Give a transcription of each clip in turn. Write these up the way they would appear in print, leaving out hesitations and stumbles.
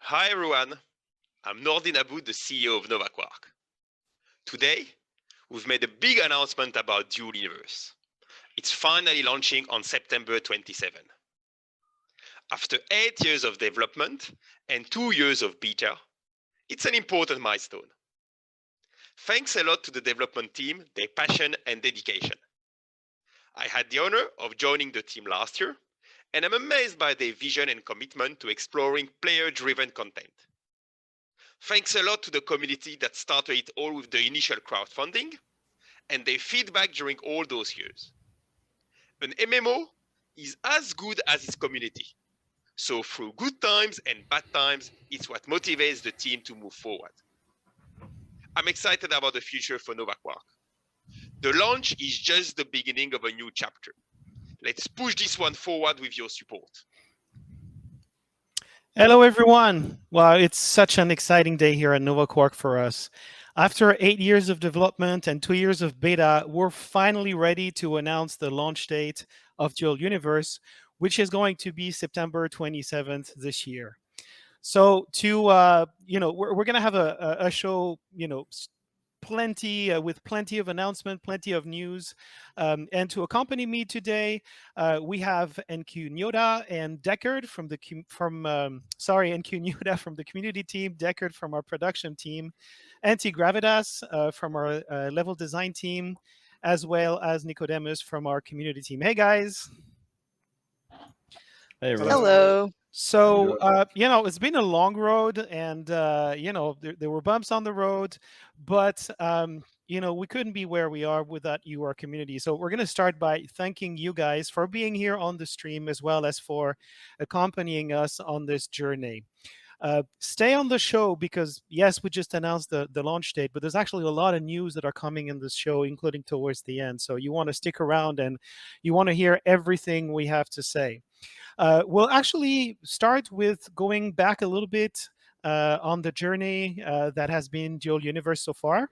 Hi everyone, I'm Nouredine Abboud, the CEO of NovaQuark. Today, we've made a big announcement about Dual Universe. It's finally launching on September 27. After 8 years of development and 2 years of beta, it's an important milestone. Thanks a lot to the development team, their passion and dedication. I had the honor of joining the team last year, and I'm amazed by their vision and commitment to exploring player-driven content. Thanks a lot to the community that started it all with the initial crowdfunding and their feedback during all those years. An MMO is as good as its community. So through good times and bad times, it's what motivates the team to move forward. I'm excited about the future for NovaQuark. The launch is just the beginning of a new chapter. Let's push this one forward with your support. Hello, everyone. Wow, it's such an exciting day here at NovaQuark for us. After 8 years of development and 2 years of beta, we're finally ready to announce the launch date of Dual Universe, which is going to be September 27th this year. So we're going to have a show, with plenty of announcement, plenty of news. And to accompany me today, we have NQ Nyoda and Deckard from the NQ Nyoda from the community team, Deckard from our production team, Antigrativas from our level design team, as well as Nicodemus from our community team. Hey guys. Hey everyone. Hello. So, it's been a long road and, there were bumps on the road, but, we couldn't be where we are without you, our community. So we're going to start by thanking you guys for being here on the stream, as well as for accompanying us on this journey. Stay on the show because, yes, we just announced the launch date, but there's actually a lot of news that are coming in this show, including towards the end. So you want to stick around and you want to hear everything we have to say. We'll actually start with going back a little bit on the journey that has been Dual Universe so far.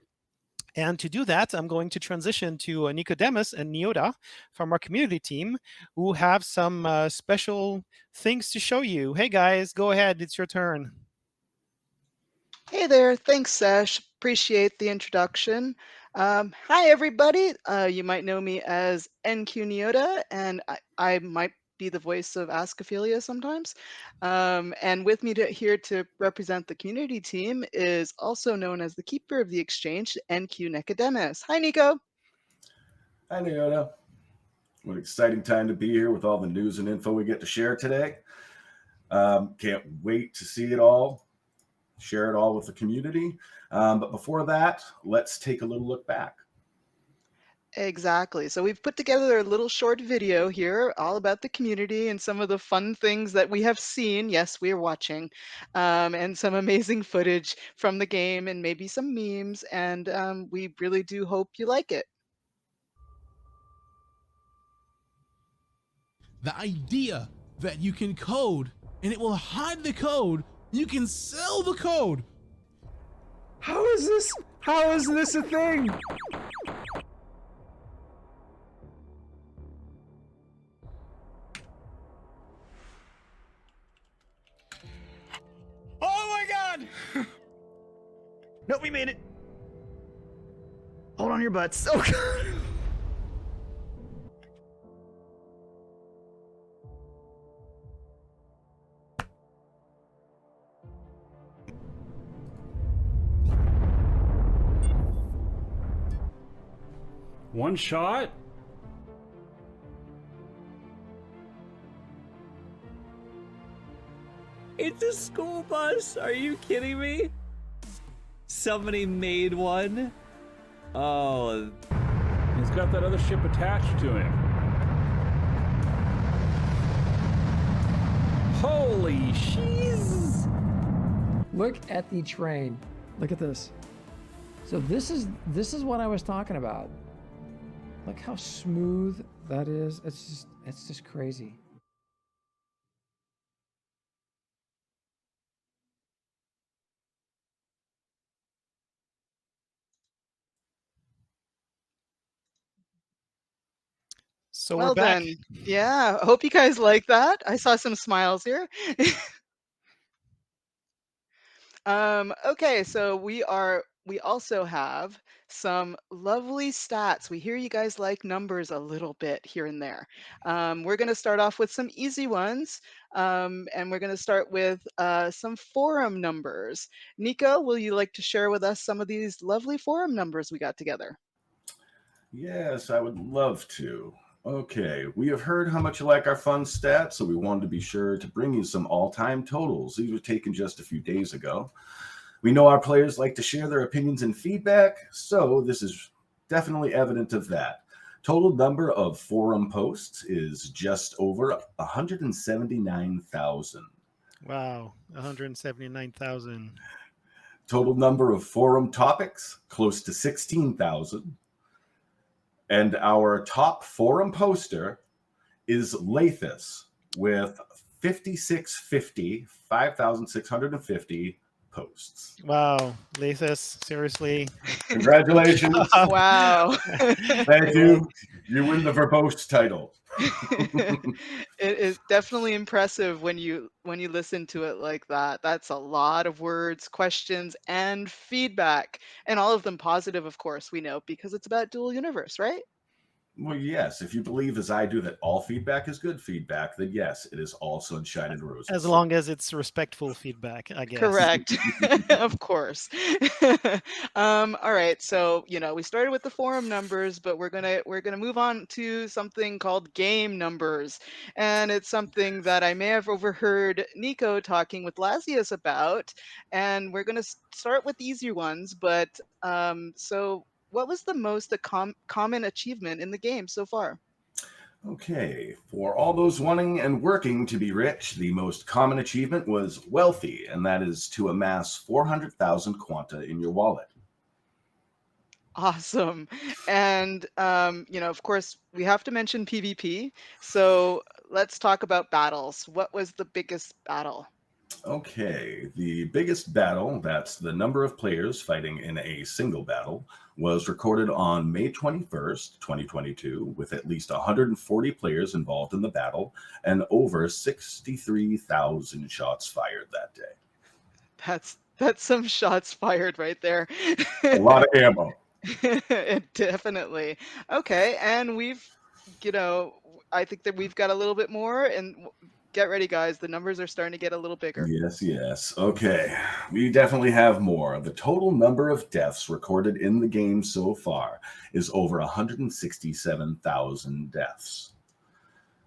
And to do that, I'm going to transition to Nicodemus and Nyoda from our community team, who have some special things to show you. Hey guys, go ahead. It's your turn. Hey there. Thanks, Sash. Appreciate the introduction. Hi, everybody. You might know me as NQ Nyoda, and I might be the voice of Ask Ophelia sometimes. And with me here to represent the community team is also known as the Keeper of the Exchange, NQ Nicodemus. Hi, Nico. Hi, Nyoda. What an exciting time to be here with all the news and info we get to share today. Can't wait to see it all, share it all with the community. But before that, let's take a little look back. Exactly. So we've put together a little short video here all about the community and some of the fun things that we have seen. Yes, we are watching, and some amazing footage from the game and maybe some memes. And we really do hope you like it. The idea that you can code and it will hide the code, you can sell the code. How is this a thing? Oh my god! Nope, we made it. Hold on your butts. Oh god. One shot? It's a school bus. Are you kidding me? Somebody made one. Oh. He's got that other ship attached to him. Holy sheez! Look at the train. Look at this. So this is what I was talking about. Look how smooth that is. It's just crazy. So Well we're back. then, yeah, I hope you guys like that. I saw some smiles here. Okay, so we also have some lovely stats. We hear you guys like numbers a little bit here and there. We're going to start off with some easy ones, and we're going to start with some forum numbers. Nico, will you like to share with us some of these lovely forum numbers we got together? Yes, I would love to. Okay, we have heard how much you like our fun stats, so we wanted to be sure to bring you some all-time totals. These were taken just a few days ago. We know our players like to share their opinions and feedback, so this is definitely evident of that. Total number of forum posts is just over 179,000. Wow, 179,000. Total number of forum topics, close to 16,000. And our top forum poster is Lathis with 5,650 posts. Wow, Lathis, seriously. Congratulations. Wow. Thank you. You win the verbose title. It is definitely impressive when you listen to it like that. That's a lot of words, questions, and feedback, and all of them positive, of course, we know, because it's about Dual Universe, right? Well, yes. If you believe, as I do, that all feedback is good feedback, then yes, it is all sunshine and roses. As long as it's respectful feedback, I guess. Correct. Of course. All right. So, we started with the forum numbers, but we're gonna move on to something called game numbers. And it's something that I may have overheard Nico talking with Lazius about. And we're gonna start with the easier ones, but so what was the most common achievement in the game so far? Okay, for all those wanting and working to be rich, the most common achievement was wealthy, and that is to amass 400,000 quanta in your wallet. Awesome. And of course, we have to mention PvP. So let's talk about battles. What was the biggest battle? Okay, the biggest battle, that's the number of players fighting in a single battle, was recorded on May 21st, 2022, with at least 140 players involved in the battle and over 63,000 shots fired that day. That's some shots fired right there. A lot of ammo. Definitely. Okay, and I think that we've got a little bit more, and get ready, guys. The numbers are starting to get a little bigger. Yes. Okay, we definitely have more. The total number of deaths recorded in the game so far is over 167,000 deaths.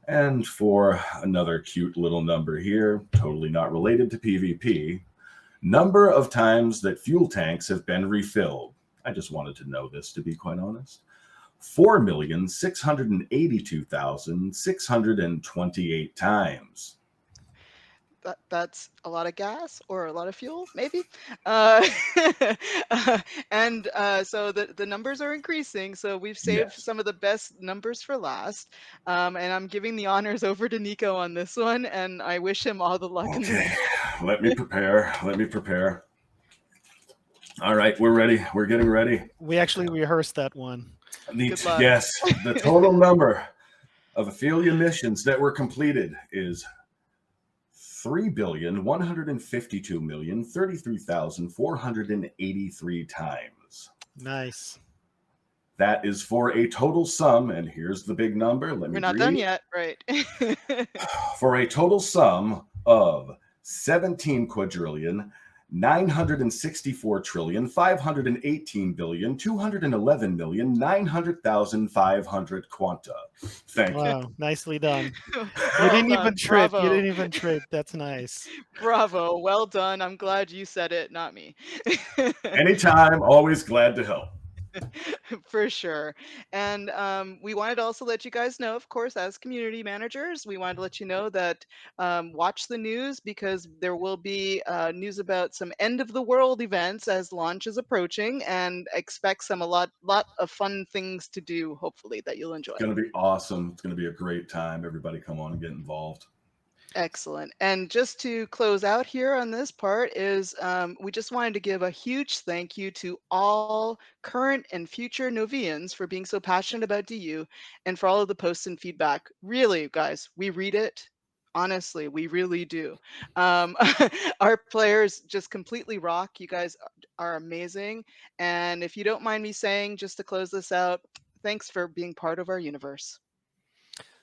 And for another cute little number here, totally not related to PvP, number of times that fuel tanks have been refilled. I just wanted to know this, to be quite honest. 4,682,628 times. That's a lot of gas or a lot of fuel, maybe. And so the numbers are increasing. So we've saved some of the best numbers for last. And I'm giving the honors over to Nico on this one, and I wish him all the luck in the world. Let me prepare. All right, we're ready. We're getting ready. We actually rehearsed that one. Yes, the total number of Ophelia missions that were completed is 3,152,033,483 times. Nice. That is for a total sum, and here's the big number. We're not done yet, right? For a total sum of 17 quadrillion, 964 trillion, 518 billion, 211 million, 900,500 quanta. Thank you. Wow, nicely done. Well You didn't done. even trip. Bravo. You didn't even trip. That's nice. Bravo. Well done. I'm glad you said it, not me. Anytime, always glad to help. For sure. And we wanted to also let you guys know, of course, as community managers, we wanted to let you know that watch the news, because there will be news about some end of the world events as launch is approaching, and expect a lot of fun things to do, hopefully, that you'll enjoy. It's going to be awesome. It's going to be a great time. Everybody come on and get involved. Excellent. And just to close out here on this part is we just wanted to give a huge thank you to all current and future Novians for being so passionate about DU, and for all of the posts and feedback. Really, guys, we read it. Honestly, we really do. Our players just completely rock. You guys are amazing. And if you don't mind me saying, just to close this out, thanks for being part of our universe.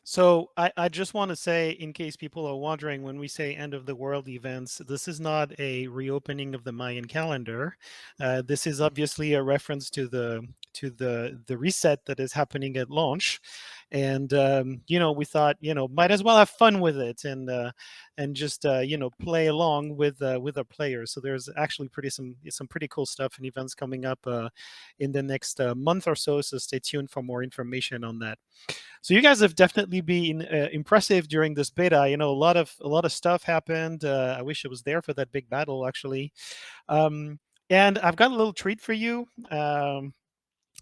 So I just want to say, in case people are wondering, when we say end of the world events, this is not a reopening of the Mayan calendar. This is obviously a reference to the reset that is happening at launch, and we thought might as well have fun with it and just play along with our players. So there's actually some pretty cool stuff and events coming up in the next month or so. So stay tuned for more information on that. So you guys have definitely been impressive during this beta. A lot of stuff happened. I wish I was there for that big battle, actually. And I've got a little treat for you.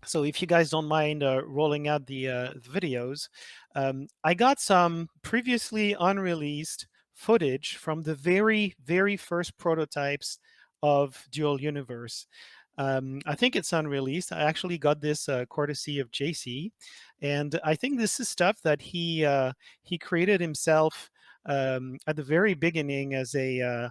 So if you guys don't mind rolling out the videos, I got some previously unreleased footage from the very, very first prototypes of Dual Universe. I think it's unreleased. I actually got this courtesy of JC, and I think this is stuff that he created himself at the very beginning as a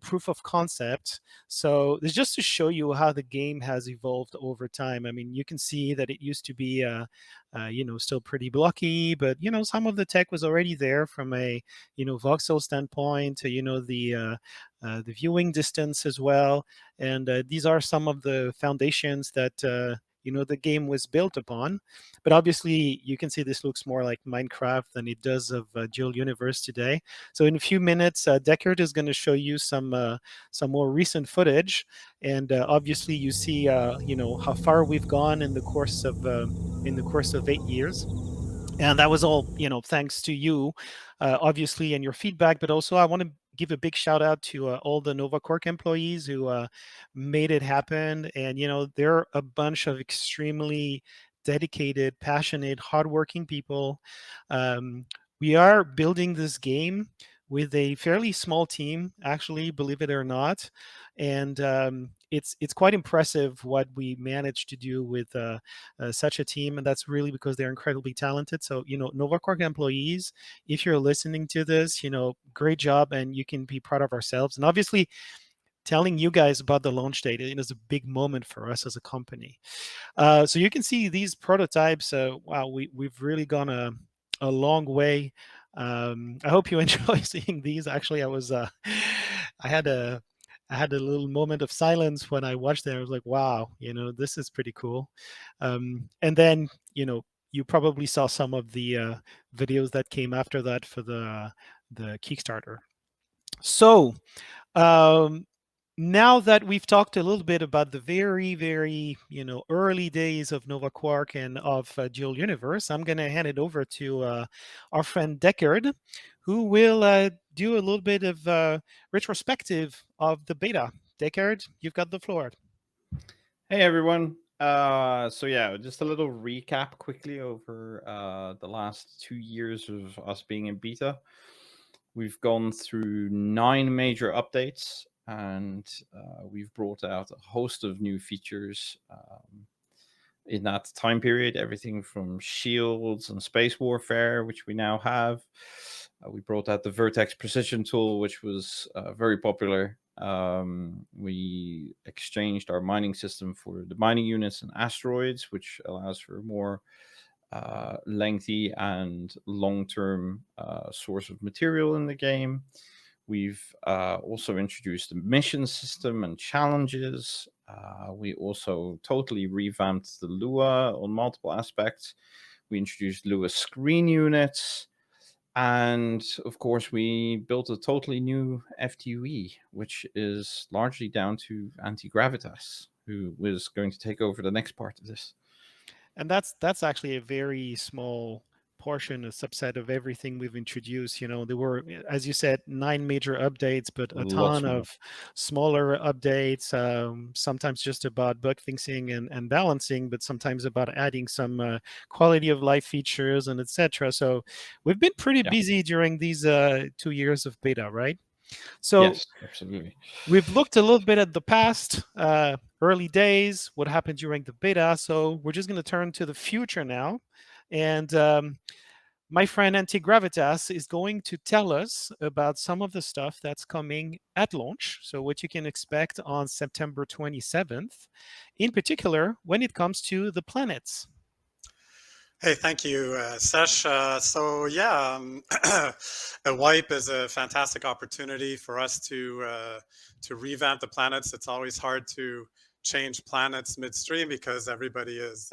proof of concept. So it's just to show you how the game has evolved over time. I mean, you can see that it used to be still pretty blocky, but some of the tech was already there from a voxel standpoint. The viewing distance as well, and these are some of the foundations that the game was built upon. But obviously, you can see this looks more like Minecraft than it does of Dual Universe today. So in a few minutes, Deckard is going to show you some more recent footage, and obviously you see how far we've gone in the course of 8 years. And that was all thanks to you, obviously, and your feedback. But also I want to give a big shout out to all the NovaQuark employees who made it happen. And they're a bunch of extremely dedicated, passionate, hardworking people. We are building this game with a fairly small team, actually, believe it or not, and it's quite impressive what we managed to do with such a team, and that's really because they're incredibly talented. So NovaQuark employees, if you're listening to this, great job, and you can be proud of ourselves. And obviously, telling you guys about the launch date is a big moment for us as a company. So you can see these prototypes. Wow, we've really gone a long way. I hope you enjoy seeing these. Actually, I had a little moment of silence when I watched them. I was like, wow, this is pretty cool. And then, you probably saw some of the videos that came after that for the Kickstarter. So, now that we've talked a little bit about the very, very, early days of NovaQuark and of Dual Universe, I'm going to hand it over to our friend Deckard, who will do a little bit of retrospective of the beta. Deckard, you've got the floor. Hey, everyone. So yeah, just a little recap quickly over the last 2 years of us being in beta. We've gone through 9 major updates, and we've brought out a host of new features in that time period. Everything from shields and space warfare, which we now have. We brought out the Vertex Precision tool, which was very popular. We exchanged our mining system for the mining units and asteroids, which allows for a more lengthy and long-term source of material in the game. We've also introduced a mission system and challenges. We also totally revamped the Lua on multiple aspects. We introduced Lua screen units. And of course, we built a totally new FTUE, which is largely down to Antigravitas, who was going to take over the next part of this. And that's actually a very small portion, a subset of everything we've introduced. There were, as you said, 9 major updates, but a ton of smaller updates, sometimes just about bug fixing and balancing, but sometimes about adding some quality of life features and etc. So we've been pretty busy during these 2 years of beta, right? So yes, absolutely. We've looked a little bit at the past, early days, what happened during the beta. So we're just going to turn to the future now. And my friend Antigravitas is going to tell us about some of the stuff that's coming at launch. So what you can expect on September 27th, in particular, when it comes to the planets. Hey, thank you, Sesh. So yeah, a wipe is a fantastic opportunity for us to revamp the planets. It's always hard to change planets midstream because everybody is,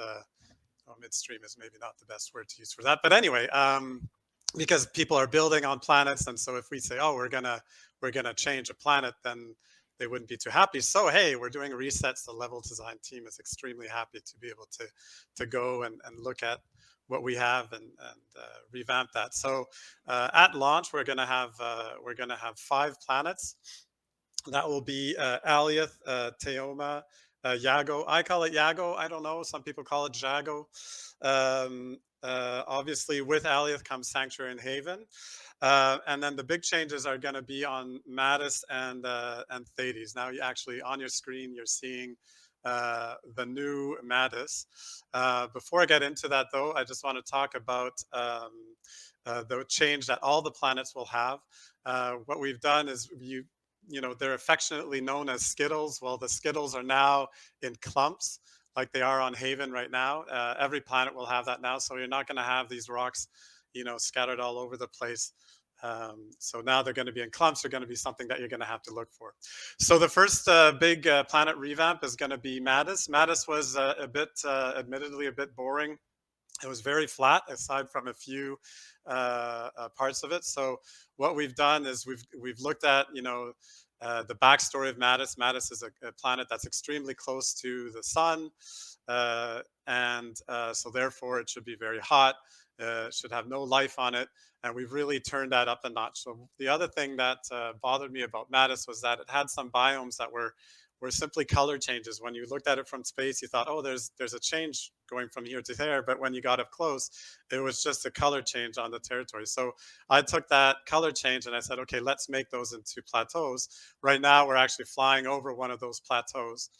well, midstream is maybe not the best word to use for that. But anyway, because people are building on planets, and so if we say, oh, we're gonna change a planet, then they wouldn't be too happy. So hey, we're doing resets. The level design team is extremely happy to be able to go and look at what we have and revamp that. So at launch, we're gonna have 5 planets. That will be Alioth, Teoma, Yago. I call it Yago. I don't know. Some people call it Jago. Obviously, with Alioth comes Sanctuary and Haven. And then the big changes are going to be on Mattis and Thades. Now, actually, on your screen, you're seeing the new Mattis. Before I get into that, though, I just want to talk about the change that all the planets will have. What we've done is you know, they're affectionately known as Skittles. Well, the Skittles are now in clumps like they are on Haven right now. Every planet will have that now. So you're not going to have these rocks, you know, scattered all over the place. So now they're going to be in clumps. They're going to be something that you're going to have to look for. So the first big planet revamp is going to be Mattis. Mattis was admittedly a bit boring. It was very flat aside from a few parts of it. So what we've done is we've looked at, you know, the backstory of Mattis. Mattis is a planet that's extremely close to the sun. So therefore it should be very hot. It should have no life on it. And we've really turned that up a notch. So the other thing that bothered me about Mattis was that it had some biomes that were simply color changes. When you looked at it from space, you thought, oh, there's a change going from here to there. But when you got up close, it was just a color change on the territory. So I took that color change and I said, okay, let's make those into plateaus. Right now, we're actually flying over one of those plateaus.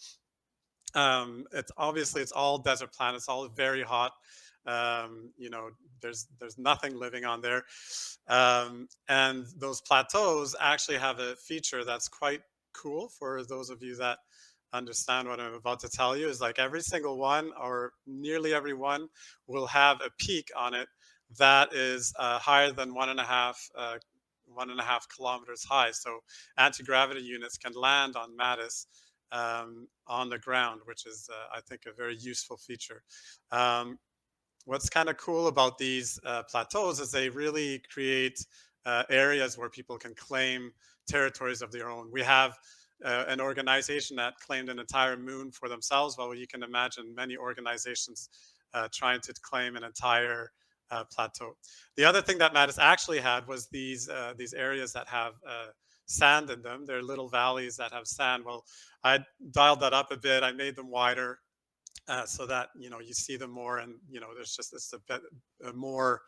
It's all desert planets, all very hot. You know, there's nothing living on there. And those plateaus actually have a feature that's quite cool for those of you that understand what I'm about to tell you. Is like every single one or nearly every one will have a peak on it that is higher than 1.5 kilometers high. So anti-gravity units can land on Mattis on the ground, which is I think a very useful feature. What's kind of cool about these plateaus is they really create areas where people can claim territories of their own. We have an organization that claimed an entire moon for themselves. Well, you can imagine many organizations trying to claim an entire plateau. The other thing that Mattis actually had was these areas that have sand in them. They're little valleys that have sand. Well, I dialed that up a bit. I made them wider so that, you know, you see them more, and, you know, there's just this a more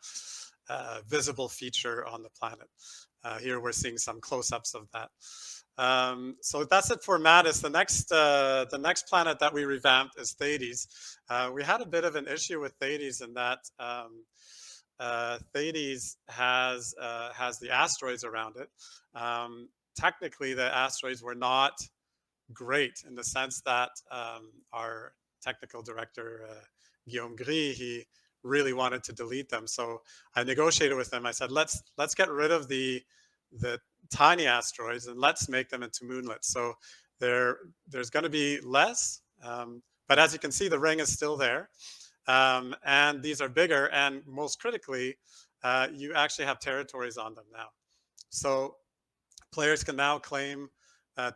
visible feature on the planet. Here we're seeing some close-ups of that. So that's it for Mattis. The next planet that we revamped is Thades. We had a bit of an issue with Thades in that Thades has the asteroids around it. Technically, the asteroids were not great in the sense that our technical director, Guillaume Gris, he really wanted to delete them. So I negotiated with him. I said, let's get rid of the tiny asteroids and let's make them into moonlets. So there's going to be less, but as you can see, the ring is still there. And these are bigger, and most critically, you actually have territories on them now. So players can now claim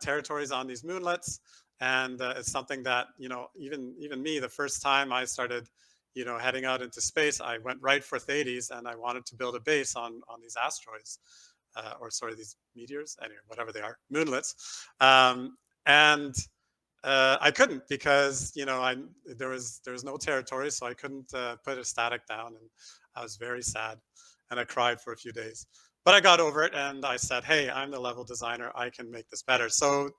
territories on these moonlets, and it's something that, you know, even me, the first time I started, you know, heading out into space, I went right for Thades, and I wanted to build a base on these asteroids, or sorry, these meteors, anyway, whatever they are, moonlets, and I couldn't because, you know, there was no territory, so I couldn't put a static down, and I was very sad, and I cried for a few days. But I got over it, and I said, hey, I'm the level designer. I can make this better. So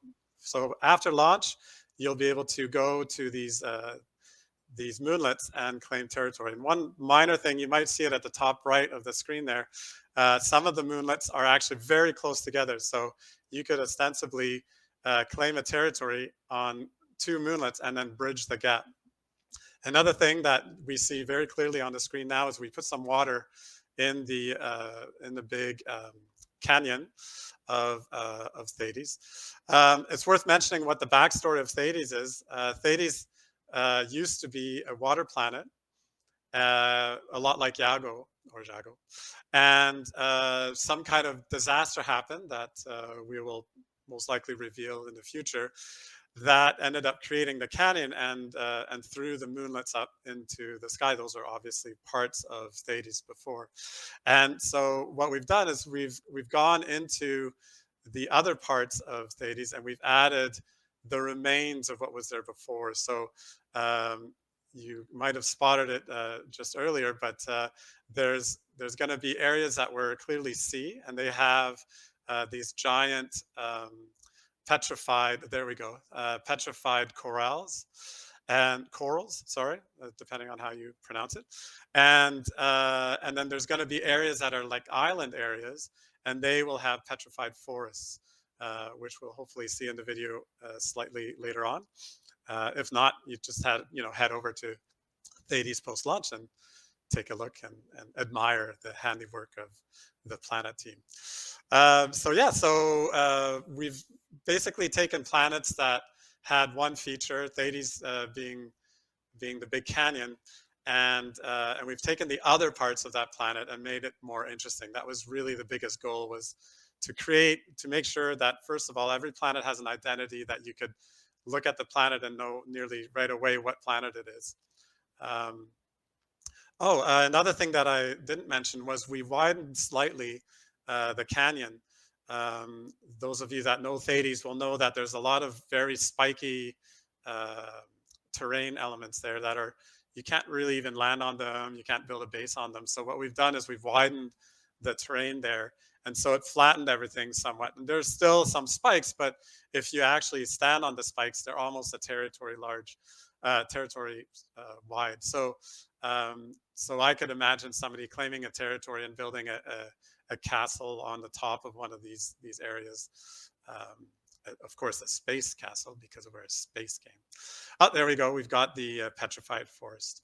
after launch, you'll be able to go to these these moonlets and claim territory. And one minor thing, you might see it at the top right of the screen there. Some of the moonlets are actually very close together. So you could ostensibly claim a territory on 2 moonlets and then bridge the gap. Another thing that we see very clearly on the screen now is we put some water in the big canyon of Thetis. It's worth mentioning what the backstory of Thetis is. Thetis used to be a water planet, a lot like Yago or Jago, and some kind of disaster happened that we will most likely reveal in the future, that ended up creating the canyon and threw the moonlets up into the sky. Those are obviously parts of Thetis before. And so what we've done is we've gone into the other parts of Thetis and we've added the remains of what was there before. So you might have spotted it just earlier, but there's going to be areas that were clearly sea, and they have these giant petrified, there we go, petrified corals, sorry, depending on how you pronounce it. And then there's going to be areas that are like island areas, and they will have petrified forests, which we'll hopefully see in the video slightly later on. If not, you just head over to Thetis post-launch and take a look and admire the handiwork of the Planet team. So we've basically taken planets that had one feature, Thetis being the big canyon, and we've taken the other parts of that planet and made it more interesting. That was really the biggest goal, was to make sure that, first of all, every planet has an identity, that you could look at the planet and know nearly right away what planet it is. Another thing that I didn't mention was we widened slightly the canyon. Those of you that know Thetis will know that there's a lot of very spiky terrain elements there that you can't really even land on them, you can't build a base on them. So what we've done is we've widened the terrain there, and so it flattened everything somewhat. And there's still some spikes, but if you actually stand on the spikes, they're almost a territory wide. So I could imagine somebody claiming a territory and building a castle on the top of one of these areas. Of course, a space castle, because we're a space game. Oh, there we go. We've got the petrified forest.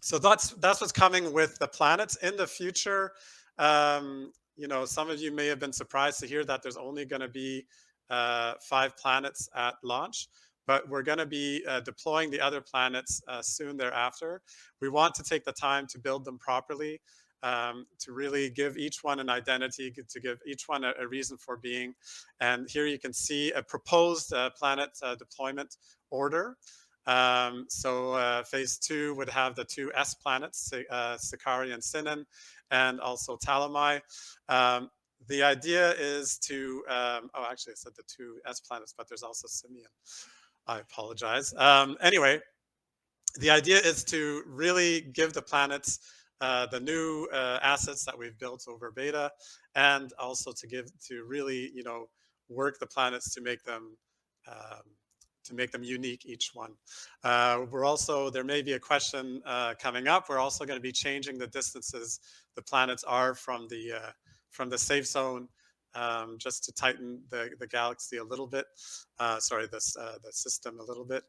So that's what's coming with the planets in the future. Some of you may have been surprised to hear that there's only going to be 5 planets at launch, but we're going to be deploying the other planets soon thereafter. We want to take the time to build them properly, to really give each one an identity, to give each one a reason for being. And here you can see a proposed planet deployment order. Phase 2 would have the 2 S planets, Sakari and Sinan, and also Talamai. The idea is to, actually I said the 2 S planets, but there's also Simeon. I apologize. Anyway, the idea is to really give the planets the new assets that we've built over beta, and also to really work the planets to make them unique, each one. There may be a question coming up. We're also going to be changing the distances the planets are from the safe zone, just to tighten the galaxy a little bit. The system a little bit.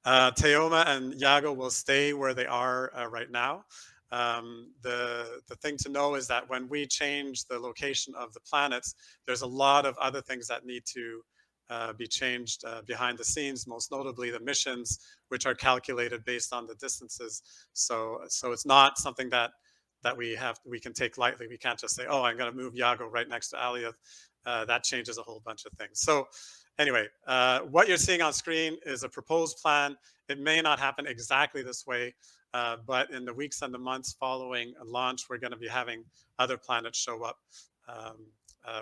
Teoma and Yago will stay where they are right now. The thing to know is that when we change the location of the planets, there's a lot of other things that need to be changed behind the scenes, most notably the missions, which are calculated based on the distances. So it's not something that we can take lightly. We can't just say, oh, I'm going to move Yago right next to Alioth. That changes a whole bunch of things. So anyway, what you're seeing on screen is a proposed plan. It may not happen exactly this way, but in the weeks and the months following a launch, we're going to be having other planets show up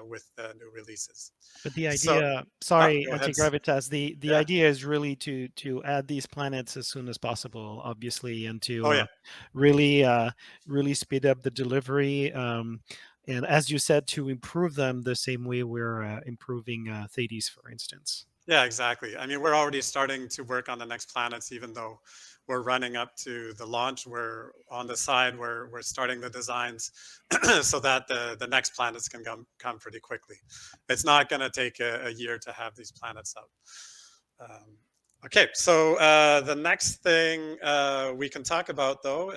with the new releases. But the idea, Antigravitas, the idea is really to add these planets as soon as possible, obviously, and to really speed up the delivery. And as you said, to improve them the same way we're improving Thetis, for instance. Yeah, exactly. I mean, we're already starting to work on the next planets, even though we're running up to the launch. We're on the side, we're starting the designs so that the next planets can come pretty quickly. It's not going to take a year to have these planets up. Okay, so the next thing we can talk about, though,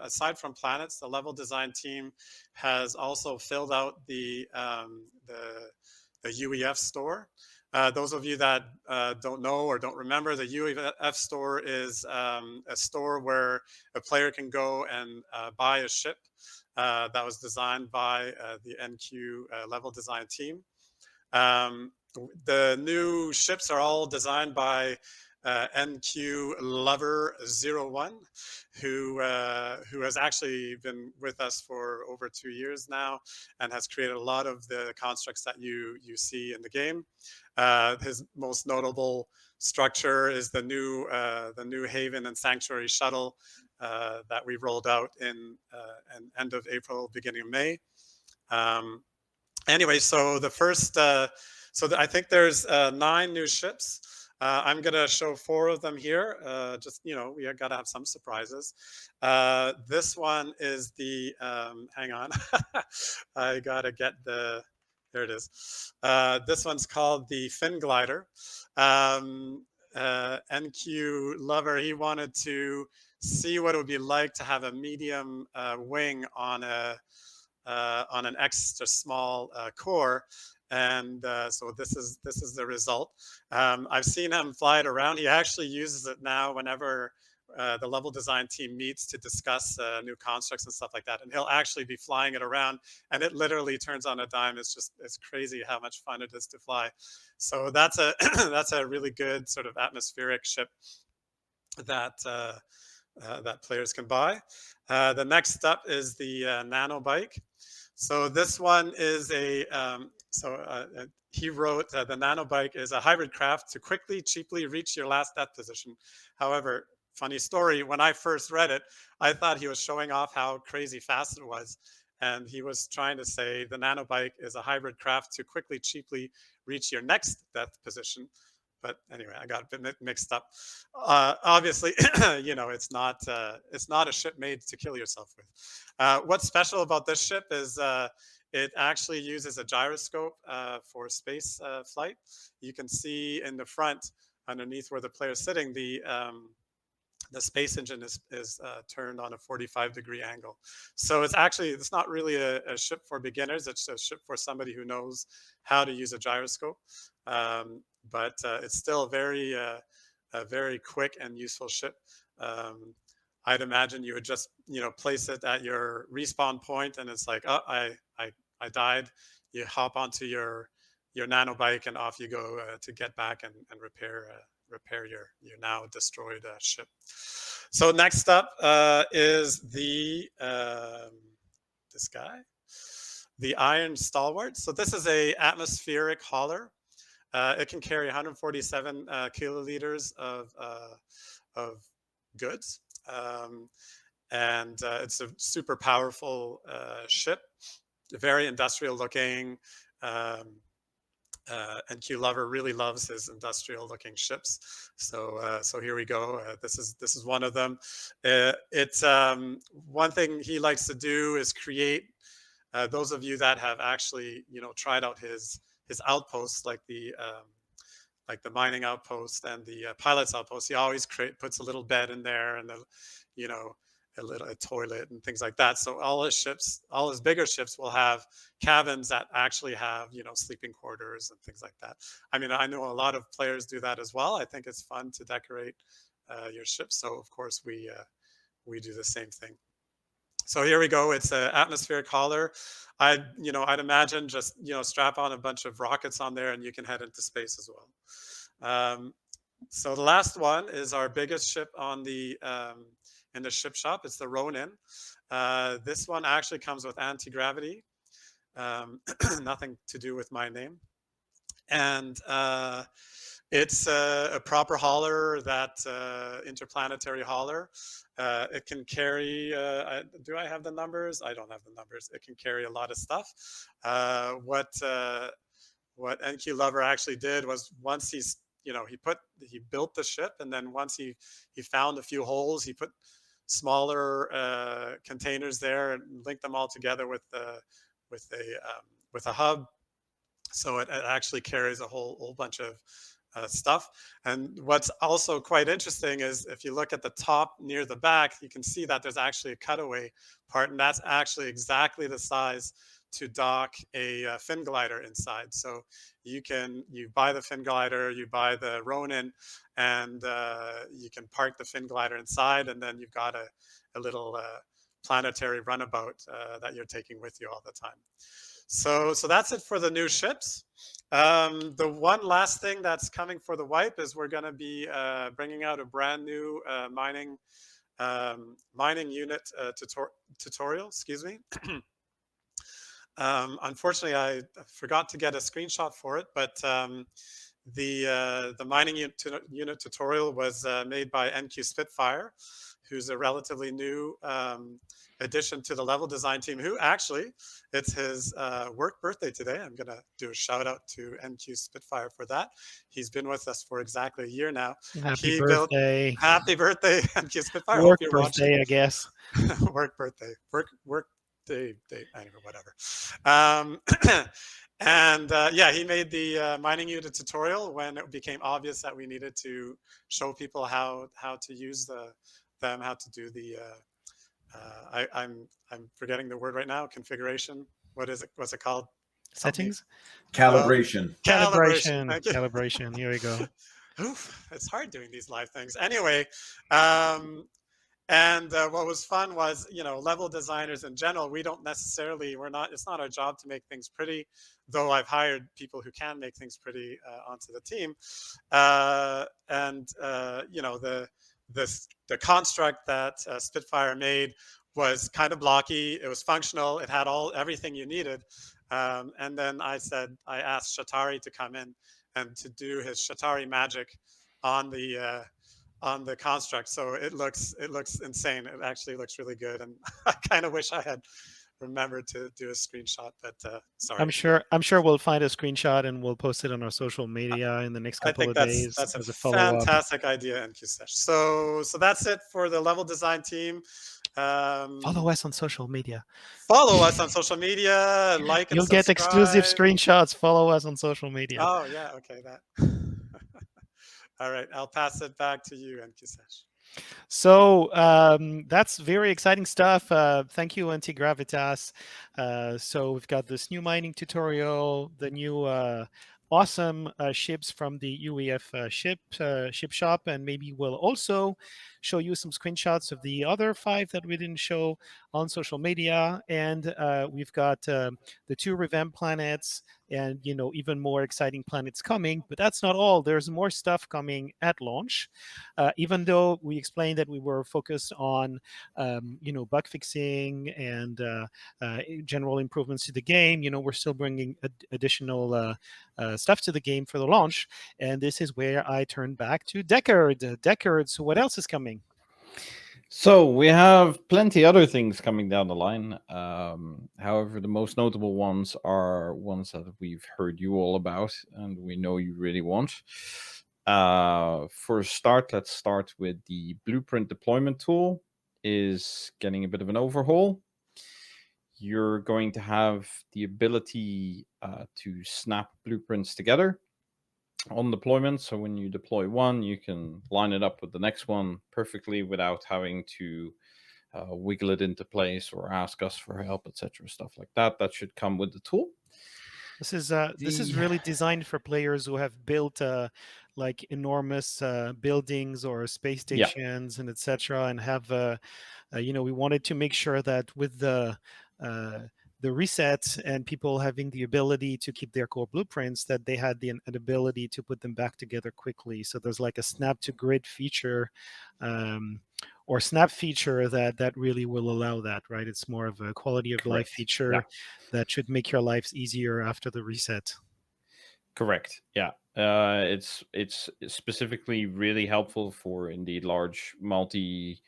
aside from planets, the level design team has also filled out the UEF store. Those of you that don't know or don't remember, the UEF store is a store where a player can go and buy a ship that was designed by the NQ level design team. The new ships are all designed by NQ Lover 01, who has actually been with us for over 2 years now and has created a lot of the constructs that you see in the game. His most notable structure is the new Haven and Sanctuary shuttle that we rolled out in end of April, beginning of May. Anyway, so the first, I think there's 9 new ships. I'm going to show 4 of them here. Just, you know, we got to have some surprises. This one is the, hang on, I got to get the, there it is. This one's called the Fin Glider. NQ Lover, he wanted to see what it would be like to have a medium wing on an extra small core, and so this is the result. I've seen him fly it around. He actually uses it now whenever the level design team meets to discuss new constructs and stuff like that, and he'll actually be flying it around, and it literally turns on a dime. It's crazy how much fun it is to fly. So that's a that's a really good sort of atmospheric ship that that players can buy. The next up is the Nano Bike. So this one is a, he wrote, the Nano Bike is a hybrid craft to quickly, cheaply reach your last death position. However, funny story, when I first read it, I thought he was showing off how crazy fast it was. And he was trying to say the Nano Bike is a hybrid craft to quickly, cheaply reach your next death position. But anyway, I got a bit mixed up. Obviously, you know, it's not a ship made to kill yourself with. What's special about this ship is it actually uses a gyroscope for space flight. You can see in the front, underneath where the player's sitting, the space engine is turned on a 45-degree angle. So it's not really a ship for beginners. It's a ship for somebody who knows how to use a gyroscope. But it's still a very quick and useful ship. I'd imagine you would just, you know, place it at your respawn point, and it's like, oh, I died. You hop onto your nano bike, and off you go to get back and repair your now destroyed ship. So next up is the this guy, the Iron Stalwart. So this is a atmospheric hauler. It can carry 147 kiloliters of goods, and it's a super powerful ship, very industrial looking. And Q Lover really loves his industrial looking ships. So so here we go. This is one of them. It's one thing he likes to do is create. Those of you that have actually, you know, tried out his outposts, like the mining outpost and the pilot's outpost, he always puts a little bed in there, and you know, a toilet and things like that. So all his ships, all his bigger ships, will have cabins that actually have, you know, sleeping quarters and things like that. I mean, I know a lot of players do that as well. I think it's fun to decorate your ship. So of course we do the same thing. So here we go. It's an atmospheric hauler. I'd imagine just, you know, strap on a bunch of rockets on there, and you can head into space as well. So the last one is our biggest ship on the in the ship shop. It's the Ronin. This one actually comes with anti-gravity. Nothing to do with my name. And it's a proper hauler, that interplanetary hauler. It can carry, do I have the numbers? I don't have the numbers. It can carry a lot of stuff. What NQ Lover actually did was, once he's he built the ship, and then once he found a few holes, he put smaller containers there and linked them all together with a hub, so it actually carries a whole bunch of stuff. And what's also quite interesting is if you look at the top near the back, you can see that there's actually a cutaway part, and that's actually exactly the size to dock a fin glider inside. So you buy the fin glider, you buy the Ronin, and you can park the fin glider inside, and then you've got a little planetary runabout that you're taking with you all the time. So that's it for the new ships. The one last thing that's coming for the wipe is we're going to be bringing out a brand new mining unit tutorial. Excuse me. Unfortunately, I forgot to get a screenshot for it, but the mining unit tutorial was made by NQ Spitfire, who's a relatively new addition to the level design team, who actually, it's his work birthday today. I'm going to do a shout out to NQ Spitfire for that. He's been with us for exactly a year now. Happy birthday. Happy birthday, NQ Spitfire. Work Hope you're birthday, watching. I guess. Work birthday. Work day, anyway, whatever. And yeah, he made the mining unit tutorial when it became obvious that we needed to show people how to use them, how to do the I'm forgetting the word right now. Configuration. What is it? What's it called? Settings. Calibration. Calibration. Calibration. Here we go. Oof, it's hard doing these live things. Anyway, and what was fun was, level designers in general, we don't necessarily, it's not our job to make things pretty, though I've hired people who can make things pretty onto the team. The construct that Spitfire made was kind of blocky. It was functional. It had everything you needed. And then I asked Shatari to come in and to do his Shatari magic on the construct. So it looks insane. It actually looks really good. And I kind of wish I had remembered to do a screenshot, but sorry. I'm sure we'll find a screenshot and we'll post it on our social media in the next couple of days. That's as a follow-up. fantastic idea, NQ Sesh. So that's it for the level design team. Follow us on social media. Follow us on social media. Like and You'll subscribe. get exclusive screenshots. Follow us on social media. Oh yeah, okay, that. All right, I'll pass it back to you, NQ Sesh. So that's very exciting stuff. Thank you, Antigravitas. So we've got this new mining tutorial, the new awesome ships from the UEF ship shop, and maybe we'll also show you some screenshots of the other 5 that we didn't show on social media. And we've got the 2 Revamp planets, and even more exciting planets coming. But that's not all. There's more stuff coming at launch. Even though we explained that we were focused on bug fixing and general improvements to the game, we're still bringing additional stuff to the game for the launch. And this is where I turn back to Deckard. Deckard, so what else is coming? So we have plenty other things coming down the line. However, the most notable ones are ones that we've heard you all about and we know you really want. For a start, let's start with the blueprint deployment tool is getting a bit of an overhaul. You're going to have the ability to snap blueprints together on deployment. So when you deploy one, you can line it up with the next one perfectly without having to wiggle it into place or ask us for help, etc. Stuff like that. That should come with the tool. This is really designed for players who have built like enormous buildings or space stations and etc. And have we wanted to make sure that with the resets and people having the ability to keep their core blueprints, that they had an ability to put them back together quickly. So there's like a snap to grid feature or snap feature that really will allow that, right? It's more of a quality of life feature that should make your lives easier after the reset. Correct. Yeah. It's specifically really helpful for indeed large multi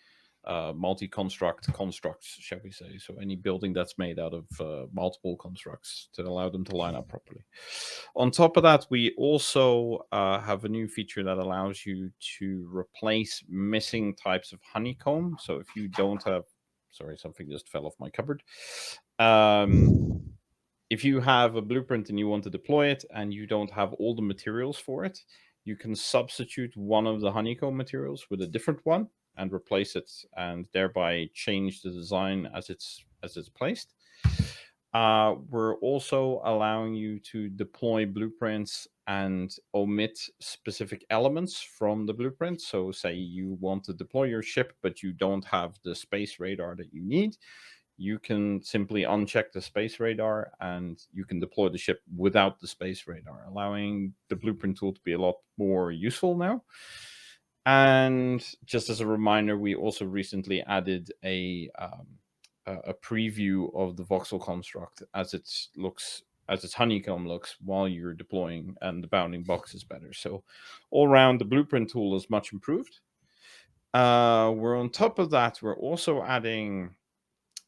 multi-construct constructs, shall we say. So any building that's made out of multiple constructs to allow them to line up properly. On top of that, we also have a new feature that allows you to replace missing types of honeycomb. So if you don't have, sorry, something just fell off my cupboard. If you have a blueprint and you want to deploy it and you don't have all the materials for it, you can substitute one of the honeycomb materials with a different one and replace it, and thereby change the design as it's placed. We're also allowing you to deploy blueprints and omit specific elements from the blueprint. So say you want to deploy your ship, but you don't have the space radar that you need. You can simply uncheck the space radar and you can deploy the ship without the space radar, allowing the blueprint tool to be a lot more useful now. And just as a reminder, we also recently added a preview of the voxel construct as its honeycomb looks while you're deploying, and the bounding box is better. So all around, the blueprint tool is much improved. We're on top of that, we're also adding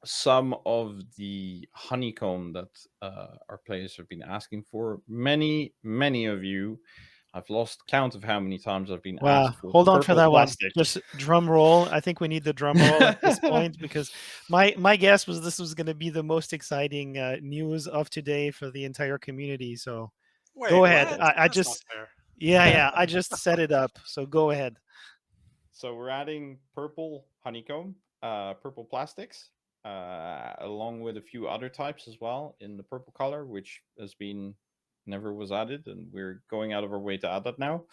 some of the honeycomb that our players have been asking for. Many of you, I've lost count of how many times I've been asked for. Hold on for that plastic. one. Just drum roll. I think we need the drum roll at this point, because my guess was this was going to be the most exciting news of today for the entire community. So go ahead. I just I just set it up. So go ahead. So we're adding purple honeycomb, purple plastics, along with a few other types as well in the purple color, which never was added, and we're going out of our way to add that now.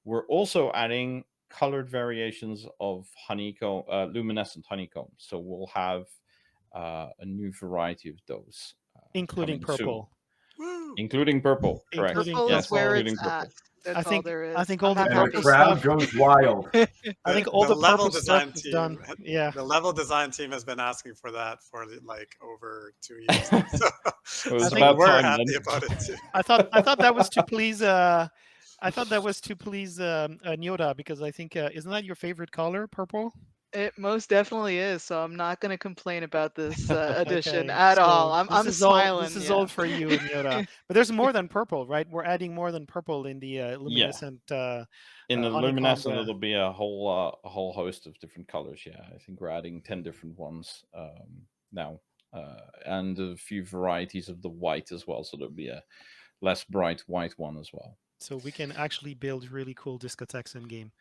We're also adding colored variations of honeycomb, luminescent honeycomb. So we'll have a new variety of those, including purple. Including purple, correct? Purple is where it's at. That's all there is. I think all the purple crowd goes wild. I think all the level purple design stuff is team, done. Yeah, the level design team has been asking for that for like over 2 years. So, it was we're time, happy then. about it too. I thought that was to please. I thought that was to please Nyoda, because I think isn't that your favorite color, purple? It most definitely is. So I'm not going to complain about this addition Okay, at so all. I'm smiling. This is all for you, Nyoda. But there's more than purple, right? We're adding more than purple in the luminescent. In the honeycomb, luminescent, it'll be a whole host of different colors. Yeah, I think we're adding 10 different ones now, and a few varieties of the white as well. So there'll be a less bright white one as well. So we can actually build really cool discotheques in game.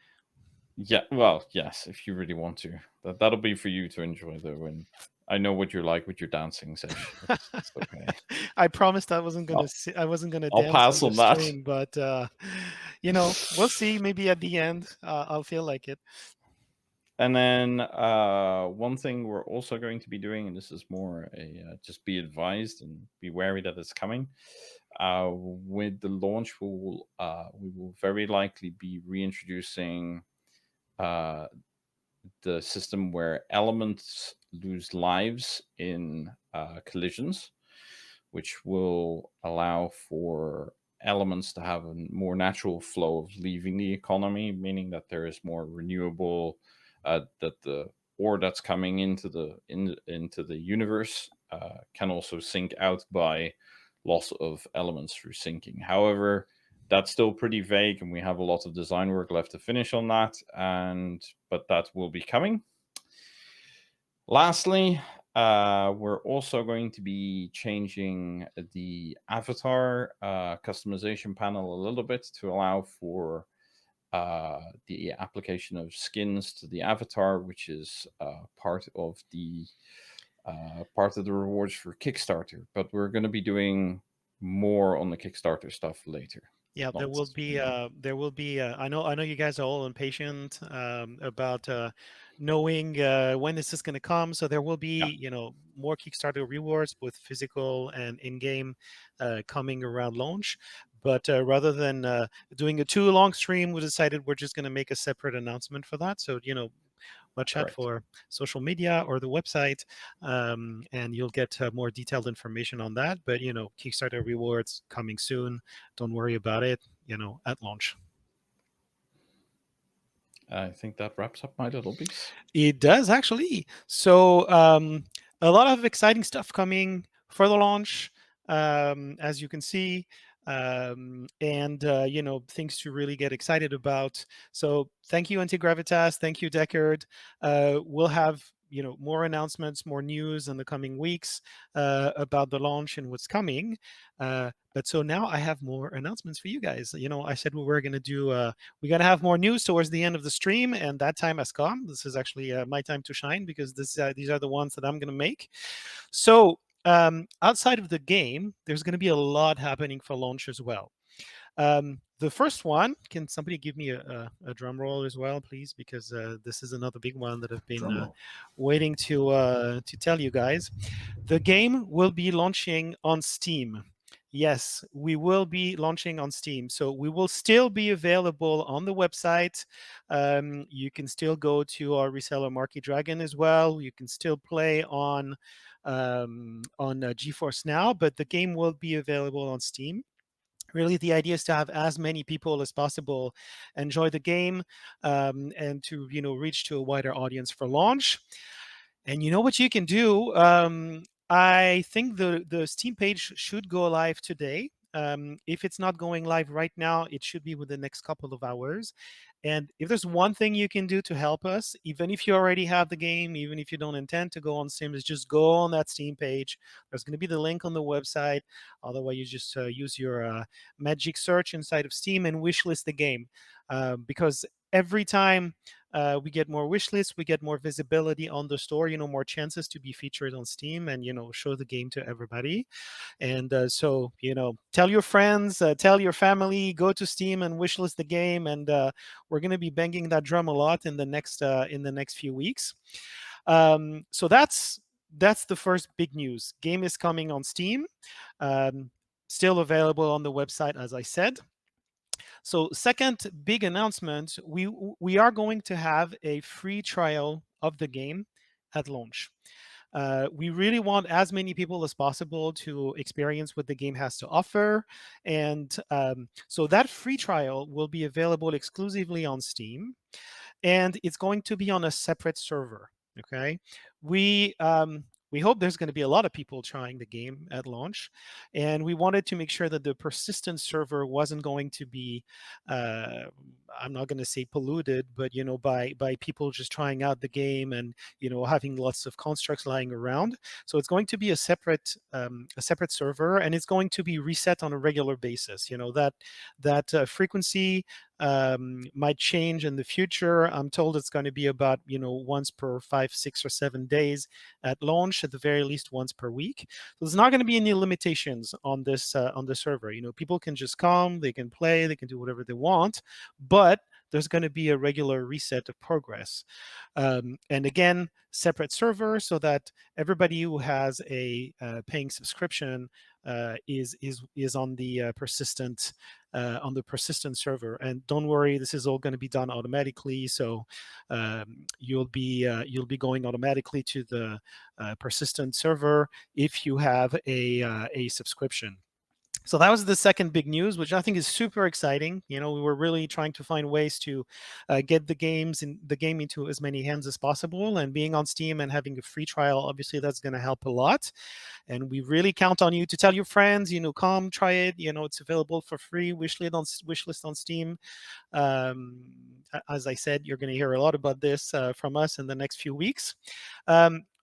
Yeah, well, yes, if you really want to. That'll be for you to enjoy, though. And I know what you're like with your dancing session. It's okay. I promised I wasn't gonna dance I'll pass on that. stream, but we'll see. Maybe at the end, I'll feel like it. And then one thing we're also going to be doing, and this is more just be advised and be wary that it's coming. With the launch, we will very likely be reintroducing the system where elements lose lives in collisions, which will allow for elements to have a more natural flow of leaving the economy, meaning that there is more renewable, that the ore that's coming into the universe can also sink out by loss of elements through sinking. However, that's still pretty vague, and we have a lot of design work left to finish on that, but that will be coming. Lastly, we're also going to be changing the avatar customization panel a little bit to allow for the application of skins to the avatar, which is part of the rewards for Kickstarter. But we're going to be doing more on the Kickstarter stuff later. Yeah, there will be. I know you guys are all impatient about knowing when this is going to come. So there will be, more Kickstarter rewards, both physical and in-game, coming around launch. But rather than doing a too long stream, we decided we're just going to make a separate announcement for that. So watch out for social media or the website, and you'll get more detailed information on that. But Kickstarter rewards coming soon. Don't worry about it. At launch. I think that wraps up my little piece. It does actually. So a lot of exciting stuff coming for the launch, as you can see, and things to really get excited about. So thank you, Antigravitas. Thank you, Deckard. We'll have more announcements, more news in the coming weeks about the launch and what's coming. But so now I have more announcements for you guys. I said we were going to do. We're going to have more news towards the end of the stream, and that time has come. This is actually my time to shine because these are the ones that I'm going to make. So outside of the game, there's going to be a lot happening for launch as well. The first one, can somebody give me a drum roll as well, please? Because this is another big one that I've been waiting to tell you guys. The game will be launching on Steam. Yes, we will be launching on Steam. So we will still be available on the website. You can still go to our reseller Marquee Dragon as well. You can still play on GeForce Now, but the game will be available on Steam. Really, the idea is to have as many people as possible enjoy the game, and to reach to a wider audience for launch. And you know what you can do? I think the Steam page should go live today. If it's not going live right now, it should be within the next couple of hours. And if there's one thing you can do to help us, even if you already have the game, even if you don't intend to go on Steam, is just go on that Steam page. There's going to be the link on the website. Otherwise, you just use your magic search inside of Steam and wishlist the game. Because every time we get more wish lists, we get more visibility on the store, more chances to be featured on Steam and, show the game to everybody. And so, tell your friends, tell your family, go to Steam and wishlist the game. And we're going to be banging that drum a lot in the next few weeks. So that's the first big news. Game is coming on Steam, still available on the website, as I said. So second big announcement, we are going to have a free trial of the game at launch. We really want as many people as possible to experience what the game has to offer. And so that free trial will be available exclusively on Steam. And it's going to be on a separate server, okay? We hope there's going to be a lot of people trying the game at launch, and we wanted to make sure that the persistent server wasn't going to be, I'm not going to say polluted, but by people just trying out the game and having lots of constructs lying around. So it's going to be a separate server, and it's going to be reset on a regular basis. That frequency might change in the future. I'm told it's going to be about once per 5, 6, or 7 days at launch, at the very least once per week. So there's not going to be any limitations on this on the server. People can just come, they can play, they can do whatever they want, but there's going to be a regular reset of progress. And again, separate server so that everybody who has a paying subscription is on the persistent server. And don't worry, this is all going to be done automatically. So you'll be going automatically to the persistent server if you have a subscription. So that was the second big news, which I think is super exciting. We were really trying to find ways to get the game into as many hands as possible, and being on Steam and having a free trial, obviously that's going to help a lot. And we really count on you to tell your friends, come try it. It's available for free, wishlist on Steam. As I said, you're going to hear a lot about this from us in the next few weeks.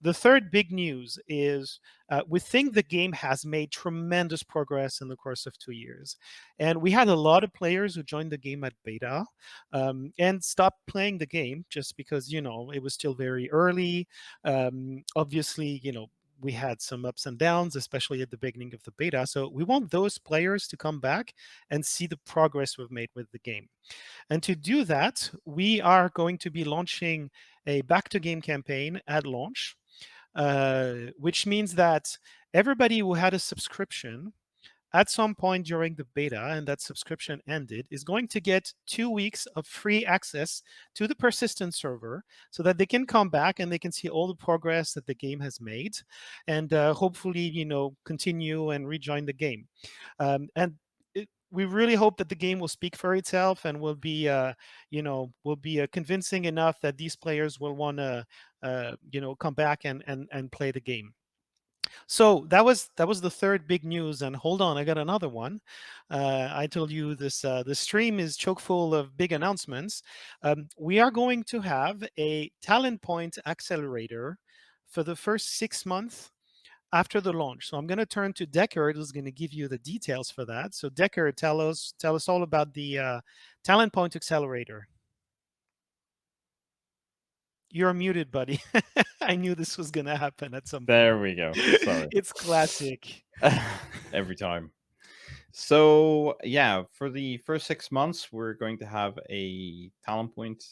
The third big news is we think the game has made tremendous progress in the course of 2 years. And we had a lot of players who joined the game at beta and stopped playing the game just because, it was still very early. Obviously, we had some ups and downs, especially at the beginning of the beta. So we want those players to come back and see the progress we've made with the game. And to do that, we are going to be launching a back-to-game campaign at launch, which means that everybody who had a subscription at some point during the beta and that subscription ended is going to get 2 weeks of free access to the persistent server so that they can come back and they can see all the progress that the game has made and hopefully, continue and rejoin the game. And we really hope that the game will speak for itself and will be convincing enough that these players will want to come back and play the game. So that was the third big news. And hold on, I got another one. I told you this the stream is chock full of big announcements. We are going to have a talent point accelerator for the first 6 months after the launch. So I'm going to turn to Deckard, who's going to give you the details for that. So Deckard, tell us all about the talent point accelerator. You're muted, buddy. I knew this was going to happen at some point. There we go. Sorry. It's classic. Every time. So yeah, for the first 6 months, we're going to have a talent point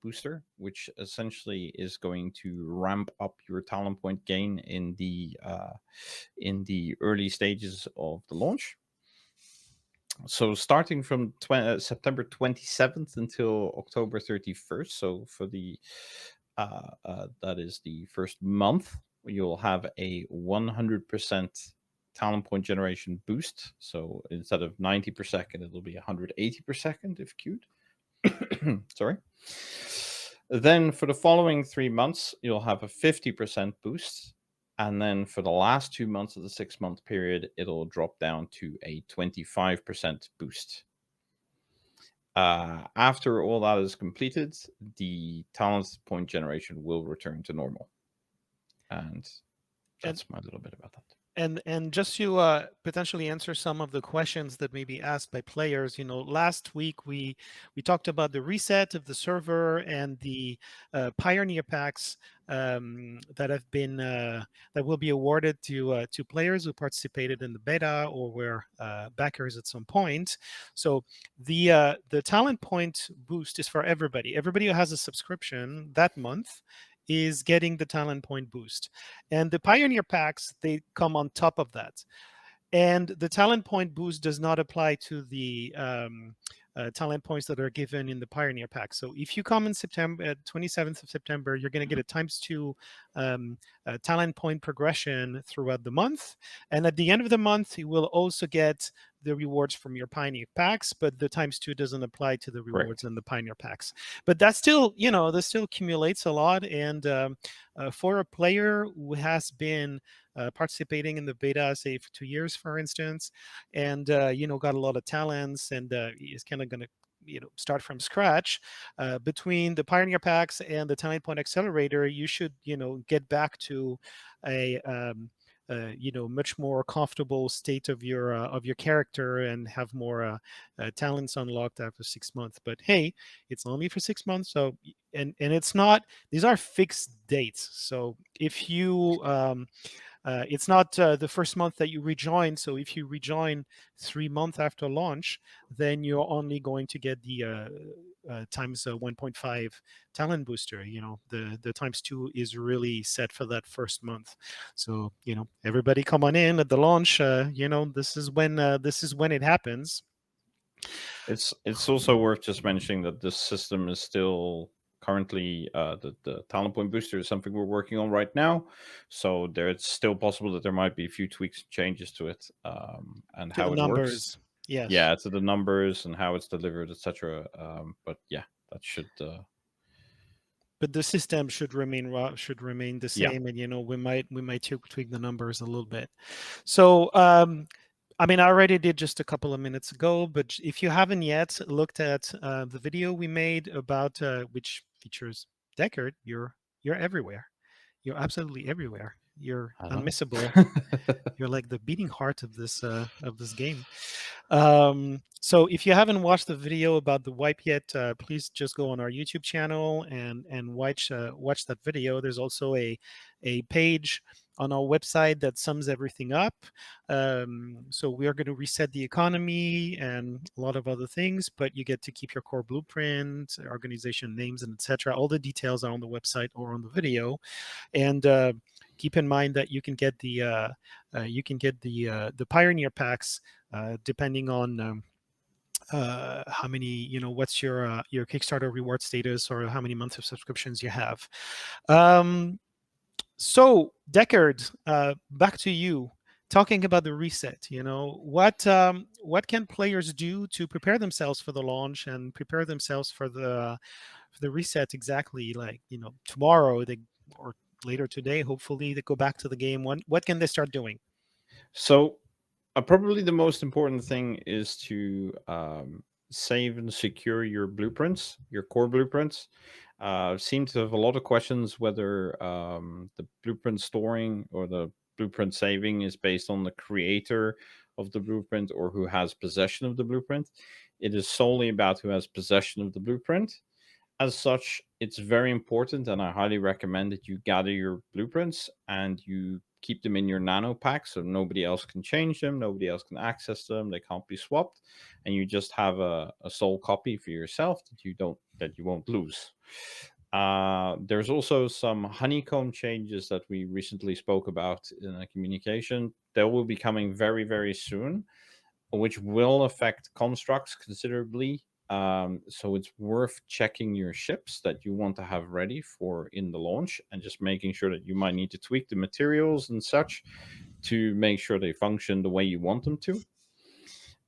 booster, which essentially is going to ramp up your talent point gain in the early stages of the launch. So starting from September 27th until October 31st. So for the that is the first month, you'll have a 100% talent point generation boost. So instead of 90 per second, it'll be 180 per second if queued. Sorry. Then for the following 3 months, you'll have a 50% boost. And then for the last 2 months of the 6-month period, it'll drop down to a 25% boost. After all that is completed, the talent point generation will return to normal. And that's my little bit about that. And just to potentially answer some of the questions that may be asked by players, last week we talked about the reset of the server and the Pioneer packs that have been that will be awarded to players who participated in the beta or were backers at some point. So the talent point boost is for everybody. Everybody who has a subscription that month is getting the talent point boost, and the Pioneer packs, they come on top of that. And the talent point boost does not apply to the talent points that are given in the Pioneer pack. So if you come in September, 27th of September, you're going to get a ×2 talent point progression throughout the month. And at the end of the month, you will also get the rewards from your Pioneer packs, but the ×2 doesn't apply to the rewards in the Pioneer packs. But that still, that still accumulates a lot. And for a player who has been participating in the beta, say for 2 years, for instance, and got a lot of talents and is kind of going to start from scratch, between the Pioneer packs and the talent point accelerator, you should get back to a much more comfortable state of your character and have more talents unlocked after 6 months. But hey, it's only for 6 months, so and it's not, these are fixed dates. So if you it's not the first month that you rejoin. So if you rejoin 3 months after launch, then you're only going to get the times 1.5 talent booster. The ×2 is really set for that first month. So everybody come on in at the launch. This is when it happens. It's also worth just mentioning that this system is still currently the talent point booster is something we're working on right now, so it's still possible that there might be a few tweaks and changes to it, and to how the it numbers. works. Yes. Yeah, to the numbers and how it's delivered, etc. But yeah, that should but the system should remain the same. Yeah. And we might tweak the numbers a little bit. So I mean, I already did just a couple of minutes ago, but if you haven't yet looked at the video we made about which features Deckard, you're everywhere. You're absolutely everywhere. You're unmissable. You're like the beating heart of this game. So if you haven't watched the video about the wipe yet, please just go on our YouTube channel and watch that video. There's also a page on our website that sums everything up. So we are going to reset the economy and a lot of other things, but you get to keep your core blueprint, organization names, and etc. All the details are on the website or on the video. And keep in mind that you can get the Pioneer packs depending on how many, what's your Kickstarter reward status or how many months of subscriptions you have. So Deckard, back to you. talking about the reset, what can players do to prepare themselves for the launch and prepare themselves for the reset exactly? Like, tomorrow or later today, hopefully they go back to the game. What can they start doing? So probably the most important thing is to save and secure your blueprints, your core blueprints. Seem to have a lot of questions whether the blueprint storing or the blueprint saving is based on the creator of the blueprint or who has possession of the blueprint. It is solely about who has possession of the blueprint. As such, it's very important, and I highly recommend that you gather your blueprints and you keep them in your nano pack so nobody else can change them, nobody else can access them, they can't be swapped, and you just have a sole copy for yourself that you won't lose. There's also some honeycomb changes that we recently spoke about in a communication. They will be coming very, very soon, which will affect constructs considerably. So it's worth checking your ships that you want to have ready for in the launch and just making sure that you might need to tweak the materials and such to make sure they function the way you want them to.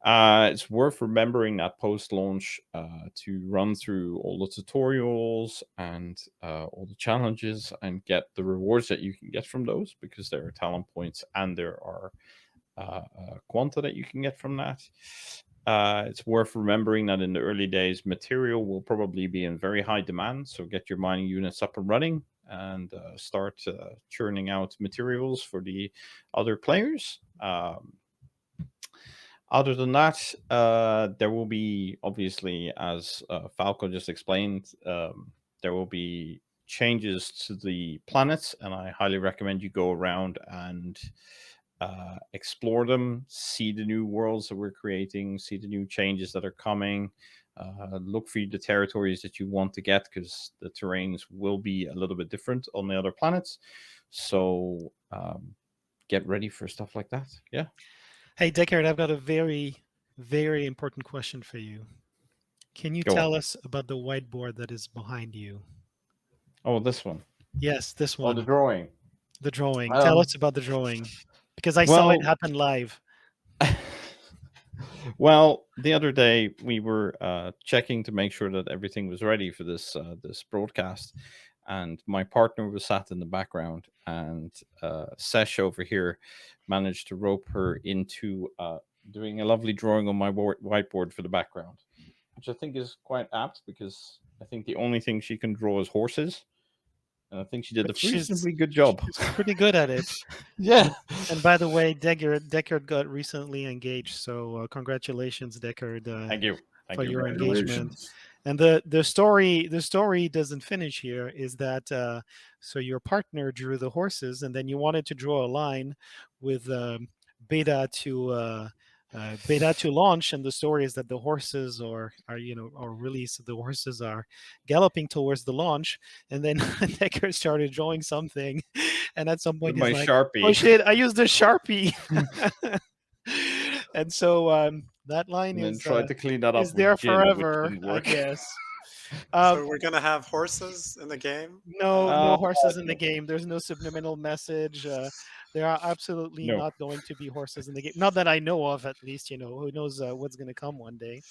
It's worth remembering that post-launch to run through all the tutorials and all the challenges and get the rewards that you can get from those, because there are talent points and there are quanta that you can get from that. It's worth remembering that in the early days, material will probably be in very high demand. So get your mining units up and running and start churning out materials for the other players. Other than that, there will be, obviously, as Falco just explained, there will be changes to the planets, and I highly recommend you go around and explore them, see the new worlds that we're creating, see the new changes that are coming, look for the territories that you want to get, because the terrains will be a little bit different on the other planets. So get ready for stuff like that. Yeah. Hey, Deckard, I've got a very, very important question for you. Can you tell us about the whiteboard that is behind you? Oh, this one. Yes, this one. Oh, the drawing. The drawing. Tell us about the drawing, because I saw it happen live. Well, the other day we were checking to make sure that everything was ready for this this broadcast, and my partner was sat in the background, and Sesh over here managed to rope her into doing a lovely drawing on my whiteboard for the background, which I think is quite apt, because I think the only thing she can draw is horses. And I think she did a reasonably good job. She's pretty good at it. Yeah. And by the way, Deckard got recently engaged, so congratulations, Deckard. Thank you. For your engagement. And the story doesn't finish here. Is that so? Your partner drew the horses, and then you wanted to draw a line with beta to launch, and the story is that the horses are released. The horses are galloping towards the launch, and then Deckard started drawing something, and at some point with he's my like, Sharpie. "Oh shit! I used a Sharpie." And so that line and then tried to clean that up. Is there gin, forever, I guess. So we're gonna have horses in the game? No horses in the game. There's no subliminal message. There are absolutely No. not going to be horses in the game. Not that I know of, at least. Who knows what's going to come one day.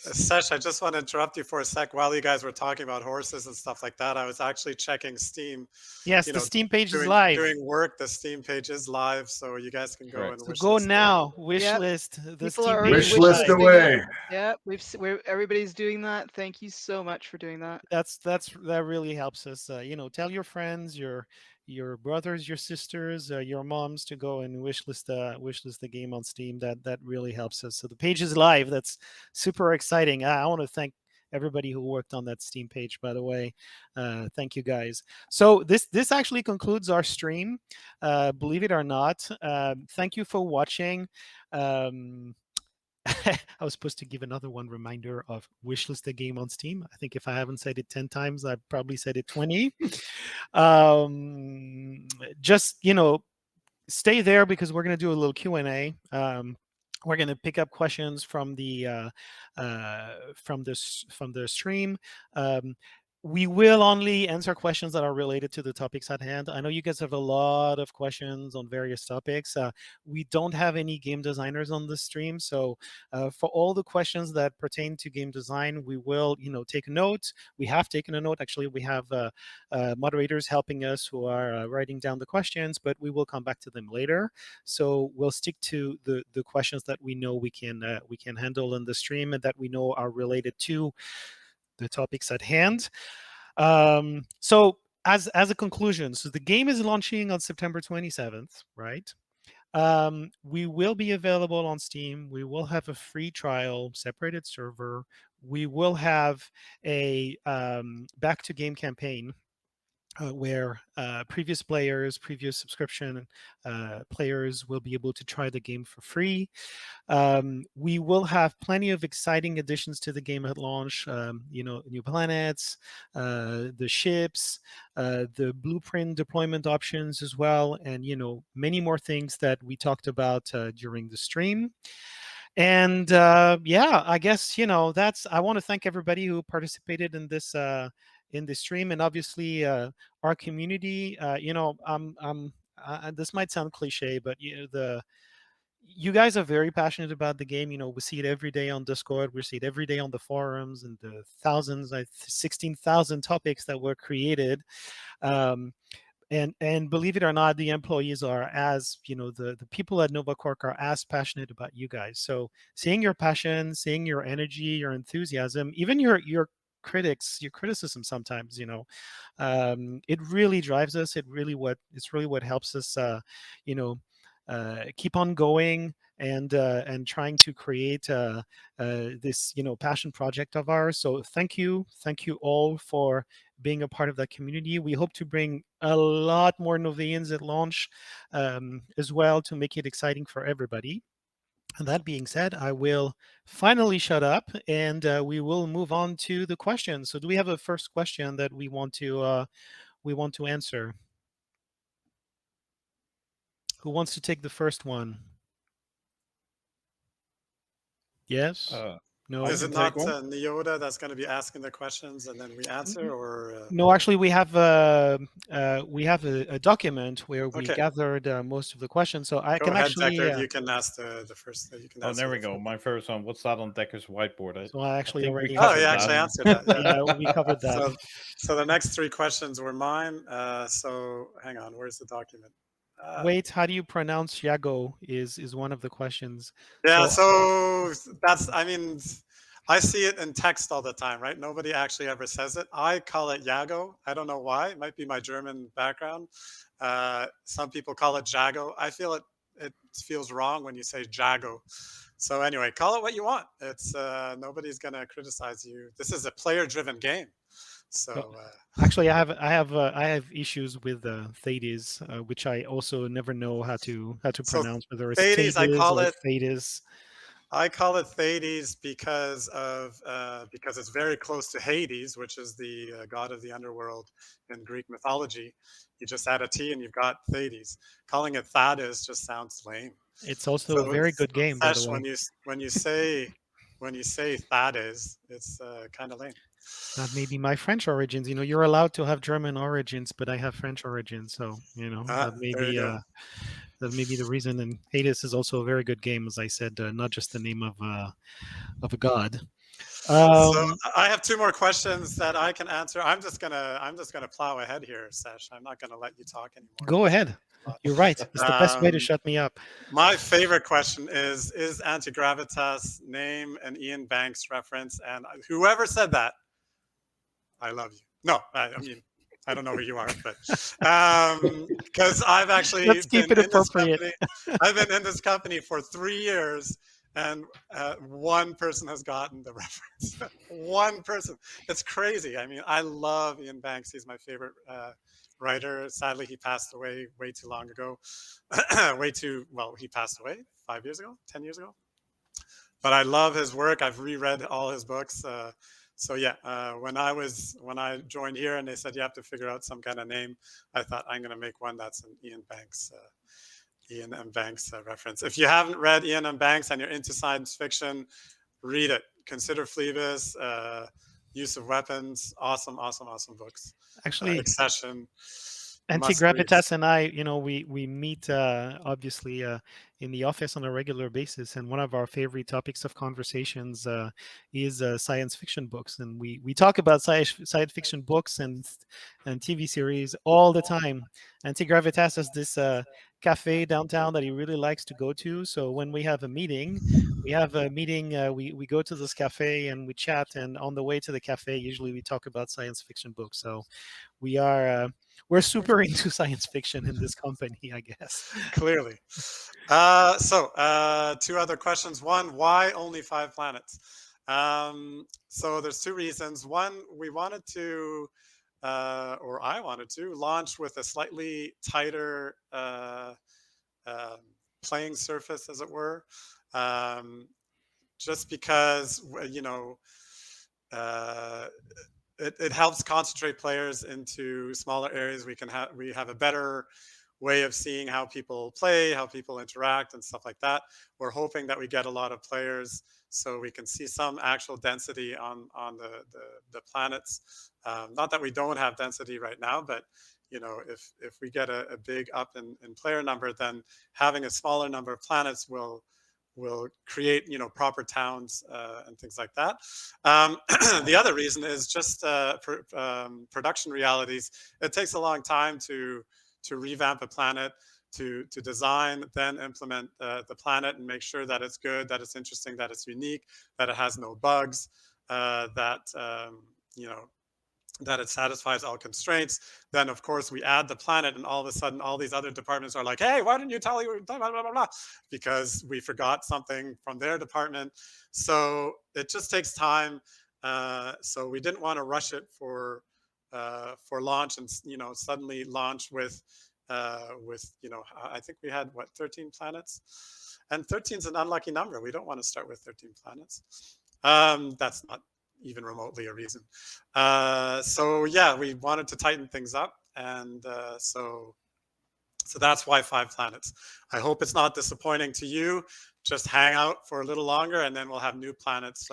Sesh, I just want to interrupt you for a sec. While you guys were talking about horses and stuff like that, I was actually checking Steam. Yes, the Steam page is live. During work, the Steam page is live, so you guys can go and so go now. Wishlist. Yep. The People Steam are page Wishlist away. Yeah, everybody's doing that. Thank you so much for doing that. That really helps us. Tell your friends, your brothers, your sisters, your moms to go and wishlist the game on Steam. That really helps us. So the page is live. That's super exciting. I want to thank everybody who worked on that Steam page, by the way. Thank you guys. So this actually concludes our stream. Believe it or not. Thank you for watching. I was supposed to give another one reminder of wishlist the game on Steam. I think if I haven't said it 10 times, I've probably said it 20. Just, stay there, because we're going to do a little Q&A. We're going to pick up questions from the stream. we will only answer questions that are related to the topics at hand. I know you guys have a lot of questions on various topics. We don't have any game designers on the stream, so for all the questions that pertain to game design, we will, take a note. We have taken a note. Actually, we have moderators helping us who are writing down the questions, but we will come back to them later. So we'll stick to the questions that we know we can handle in the stream and that we know are related to the topics at hand. So as a conclusion, so the game is launching on September 27th, right? We will be available on Steam. We will have a free trial, separated server. We will have a back to game campaign where previous subscription players will be able to try the game for free. We will have plenty of exciting additions to the game at launch, new planets, the ships, the blueprint deployment options as well, and many more things that we talked about during the stream. And I guess that's. I want to thank everybody who participated in this stream, and obviously our community. This might sound cliche, but you guys are very passionate about the game. We see it every day on Discord. We see it every day on the forums and the 16,000 topics that were created. And believe it or not, the employees are as, the people at NovaQuark are as passionate about you guys. So seeing your passion, seeing your energy, your enthusiasm, even your criticism sometimes, it really drives us. It's really what helps us, keep on going and trying to create this passion project of ours. So thank you all for being a part of that community. We hope to bring a lot more Novians at launch as well to make it exciting for everybody. And that being said, I will finally shut up and we will move on to the questions. So do we have a first question that we want to answer? Who wants to take the first one? Yes? No? Is it not Neoda that's going to be asking the questions and then we answer, or? No, actually, we have a document where we gathered most of the questions. So I can actually. Deckard, you can ask the first. You can. Oh, there we go. My first one. What's that on Deckard's whiteboard? So I actually already. Oh, you actually answered that. Yeah, we covered that. So the next three questions were mine. So hang on, where's the document? Wait, how do you pronounce Yago? Is one of the questions. Yeah, so that's. I mean, I see it in text all the time, right? Nobody actually ever says it. I call it Yago. I don't know why. It might be my German background. Some people call it Jago. I feel it feels wrong when you say Jago. So anyway, call it what you want. It's nobody's gonna criticize you. This is a player-driven game. So actually, I have issues with Thetis, which I also never know how to pronounce. Whether it's Thetis, I call it Thetis. I call it Thetis because it's very close to Hades, which is the god of the underworld in Greek mythology. You just add a T and you've got Thetis. Calling it Thetis just sounds lame. It's also a very good game, by the way. When you say Thetis, it's kind of lame. That may be my French origins. You're allowed to have German origins, but I have French origins, so that may be the reason. And Hades is also a very good game, as I said, not just the name of a god. So I have two more questions that I can answer. I'm just gonna plow ahead here, Sesh. I'm not gonna let you talk anymore. Go ahead. You're right. It's the best way to shut me up. My favorite question is Antigravitas name an Ian Banks reference? And whoever said that, I love you. No, I mean, I don't know who you are, but because I've actually Let's keep it appropriate. I've been in this company for 3 years, and one person has gotten the reference. One person. It's crazy. I mean, I love Ian Banks. He's my favorite writer. Sadly, he passed away way too long ago. He passed away 5 years ago, 10 years ago. But I love his work. I've reread all his books. So yeah, when I joined here and they said you have to figure out some kind of name, I thought I'm going to make one that's an Ian M. Banks reference. If you haven't read Ian M. Banks and you're into science fiction, read it. Consider Phoebus, use of weapons. Awesome books. Actually, Accession. Antigravitas and I, we meet obviously in the office on a regular basis, and one of our favorite topics of conversations is science fiction books, and we talk about science fiction books and TV series all the time. Antigravitas has this cafe downtown that he really likes to go to. So when we have a meeting, we go to this cafe and we chat, and on the way to the cafe, usually we talk about science fiction books. So we're super into science fiction in this company, I guess. Clearly. So 2 other questions. One, why only 5 planets? So there's 2 reasons. One, we wanted to, or I wanted to, launch with a slightly tighter playing surface, as it were. Just because, it helps concentrate players into smaller areas. We have a better way of seeing how people play, how people interact, and stuff like that. We're hoping that we get a lot of players so we can see some actual density on the planets. Not that we don't have density right now, but if we get a big up in player number, then having a smaller number of planets will create proper towns and things like that. The other reason is just production realities. It takes a long time to revamp a planet, to design, then implement the planet and make sure that it's good, that it's interesting, that it's unique, that it has no bugs, that it satisfies all constraints. Then of course we add the planet, and all of a sudden all these other departments are like, hey, why didn't you tell you blah, blah, blah, blah, blah, because we forgot something from their department. So it just takes time. So we didn't want to rush it for launch, and suddenly launch with I think we had 13 planets, and 13 is an unlucky number. We don't want to start with 13 planets. That's not even remotely a reason. So yeah, we wanted to tighten things up, and so that's why 5 planets. I hope it's not disappointing to you. Just hang out for a little longer, and then we'll have new planets.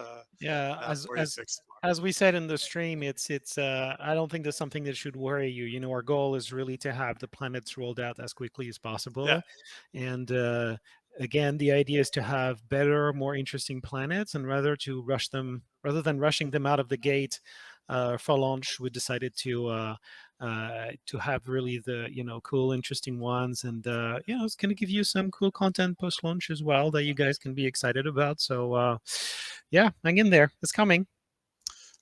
As we said in the stream, it's I don't think that's something that should worry you. Our goal is really to have the planets rolled out as quickly as possible. Yeah. And again, the idea is to have better, more interesting planets, and rather than rushing them out of the gate for launch, we decided to have really the cool, interesting ones, and it's going to give you some cool content post launch as well that you guys can be excited about. So yeah, hang in there, it's coming.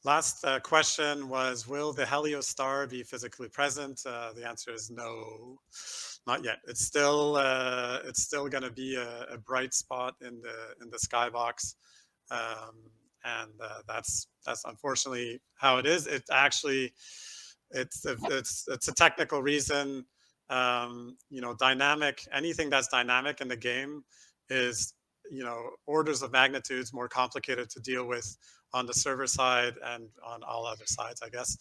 Last question was, will the Helios star be physically present? The answer is no, not yet. It's still going to be a bright spot in the skybox, and that's unfortunately how it is. It actually it's a technical reason. Dynamic, anything that's dynamic in the game is orders of magnitudes more complicated to deal with on the server side and on all other sides, I guess,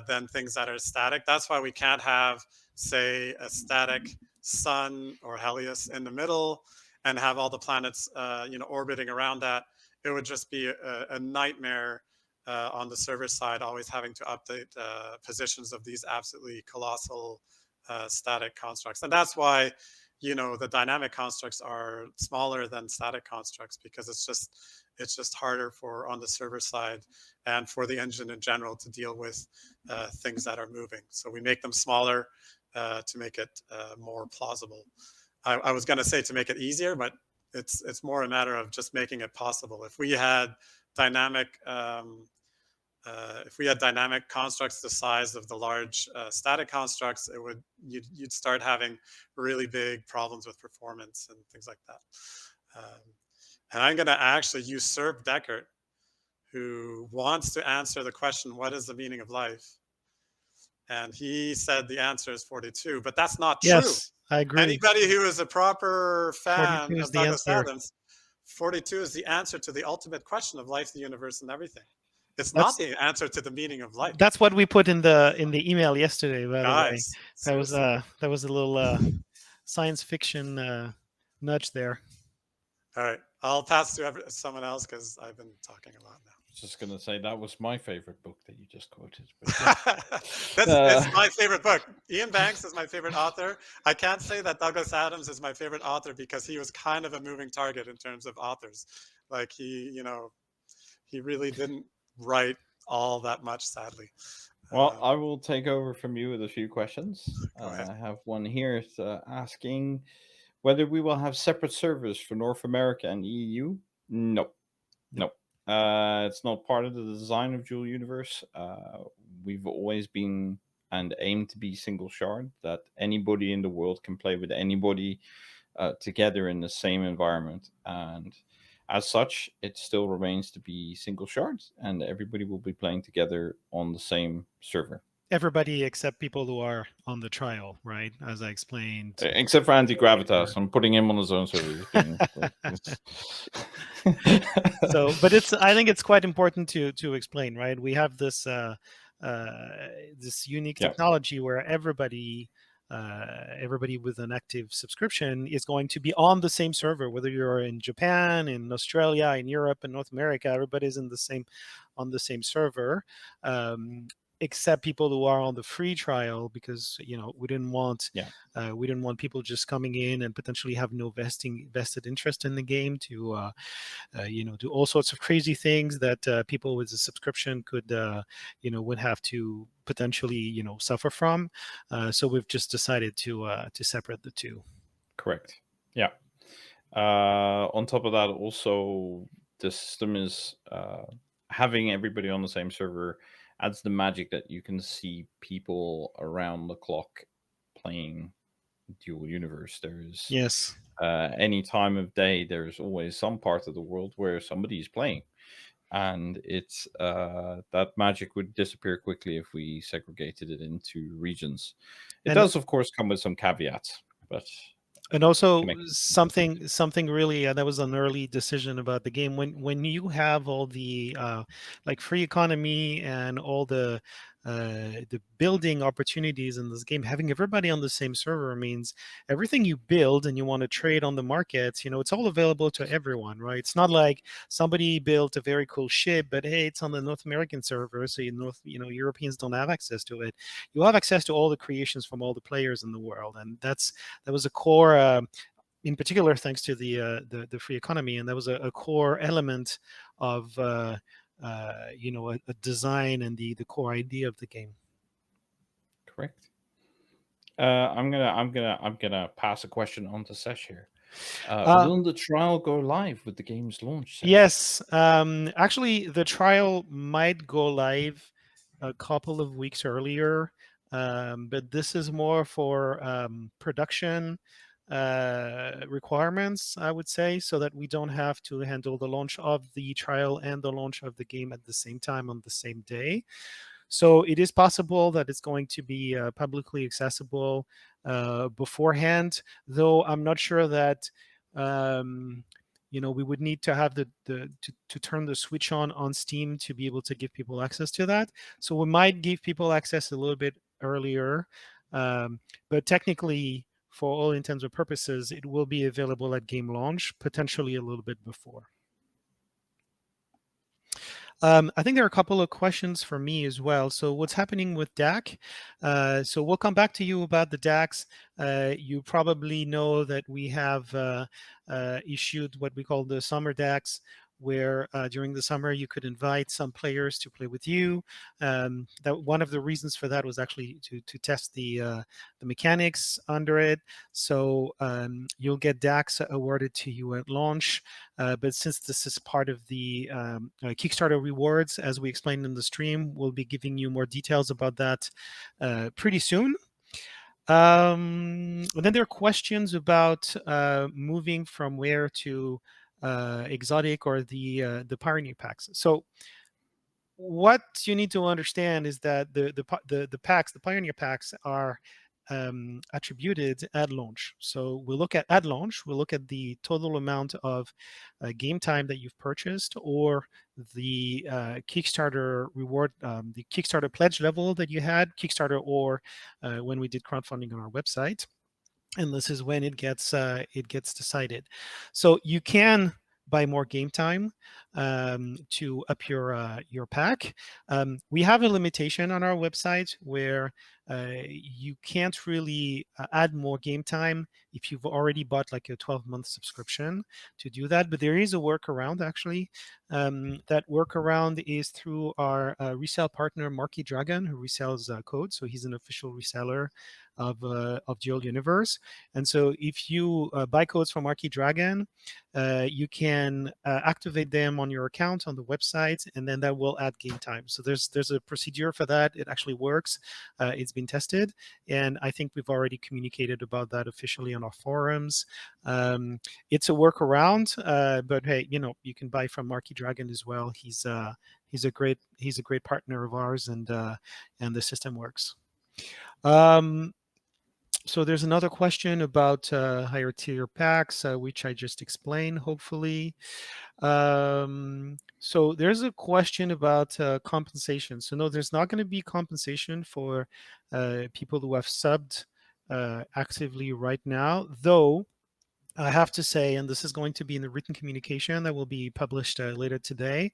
than things that are static. That's why we can't have, say, a static sun or Helios in the middle and have all the planets orbiting around that. It would just be a nightmare on the server side, always having to update positions of these absolutely colossal static constructs. And that's why the dynamic constructs are smaller than static constructs, because it's just harder for on the server side and for the engine in general to deal with things that are moving. So we make them smaller to make it more plausible. I was going to say to make it easier, but it's more a matter of just making it possible. If we had dynamic constructs the size of the large static constructs, you'd start having really big problems with performance and things like that. And I'm going to actually usurp Deckard, who wants to answer the question, what is the meaning of life? And he said the answer is 42, but that's not true. Yes, I agree. Anybody who is a proper fan of Douglas answer. Adams, 42 is the answer to the ultimate question of life, the universe, and everything. It's not the answer to the meaning of life. That's what we put in the email yesterday, by the way. That was a little science fiction nudge there. All right, I'll pass to someone else because I've been talking a lot now. just gonna say that was my favorite book that you just quoted. That's my favorite book. Ian Banks is my favorite author. I can't say that Douglas Adams is my favorite author because he was kind of a moving target in terms of authors. Like he really didn't write all that much, sadly. Well, I will take over from you with a few questions. Go ahead. I have one here asking whether we will have separate servers for North America and EU. No. It's not part of the design of Dual Universe. We've always been and aim to be single shard, that anybody in the world can play with anybody together in the same environment. And as such, it still remains to be single shards, and everybody will be playing together on the same server. Everybody except people who are on the trial, right? As I explained. Except for Antigrativas. I'm putting him on his own server. So, but I think it's quite important to explain, right? We have this this unique technology where everybody with an active subscription is going to be on the same server, whether you're in Japan, in Australia, in Europe, in North America. Everybody's on the same server, except people who are on the free trial, because we didn't want people just coming in and potentially have no vested interest in the game to do all sorts of crazy things that people with a subscription could would have to potentially suffer from. So we've just decided to separate the two. Correct. Yeah. On top of that, also the system is having everybody on the same server adds the magic that you can see people around the clock playing Dual Universe. There's any time of day, there's always some part of the world where somebody is playing, and it's that magic would disappear quickly if we segregated it into regions. It does, of course, come with some caveats, but. And also something really that was an early decision about the game. When you have all the like free economy and all the building opportunities in this game, having everybody on the same server means everything you build and you want to trade on the markets, it's all available to everyone, right? It's not like somebody built a very cool ship, but hey, it's on the North American server, so Europeans don't have access to it. You have access to all the creations from all the players in the world, and that was a core, in particular, thanks to the free economy, and that was a core element of a design and the core idea of the game. Correct. I'm gonna pass a question on to Sesh here. Will the trial go live with the game's launch? Sesh? Yes. Actually, the trial might go live a couple of weeks earlier, but this is more for production requirements, I would say, so that we don't have to handle the launch of the trial and the launch of the game at the same time on the same day. So it is possible that it's going to be publicly accessible beforehand, though I'm not sure that we would need to have to turn the switch on Steam to be able to give people access to that. So we might give people access a little bit earlier, but technically, for all intents and purposes, it will be available at game launch, potentially a little bit before. I think there are a couple of questions for me as well. So what's happening with DAC? So we'll come back to you about the DACs. You probably know that we have issued what we call the summer DACs, where during the summer you could invite some players to play with you. That one of the reasons for that was actually to test the mechanics under it. So you'll get DACs awarded to you at launch. But since this is part of the Kickstarter rewards, as we explained in the stream, we'll be giving you more details about that pretty soon. And then there are questions about moving from Ware to exotic or the pioneer packs. So what you need to understand is that the packs, the pioneer packs, are attributed at launch. So we'll look at launch, we'll look at the total amount of game time that you've purchased, or the Kickstarter reward, the Kickstarter pledge level that you had, Kickstarter or when we did crowdfunding on our website. And this is when it gets decided. So you can buy more game time, to up your pack. We have a limitation on our website where you can't really add more game time if you've already bought like a 12-month subscription to do that. But there is a workaround actually. That workaround is through our resale partner Marky Dragon, who resells code. So he's an official reseller of Dual Universe. And so if you buy codes from Marky Dragon, you can activate them on your account on the website, and then that will add game time. So there's a procedure for that. It actually works. It's been tested, and I think we've already communicated about that officially on our forums. It's a workaround, but hey, you can buy from Marky Dragon as well. He's a great partner of ours, and the system works. So there's another question about higher tier packs, which I just explained, hopefully. So there's a question about compensation. So no, there's not going to be compensation for people who have subbed actively right now, though I have to say, and this is going to be in the written communication that will be published later today,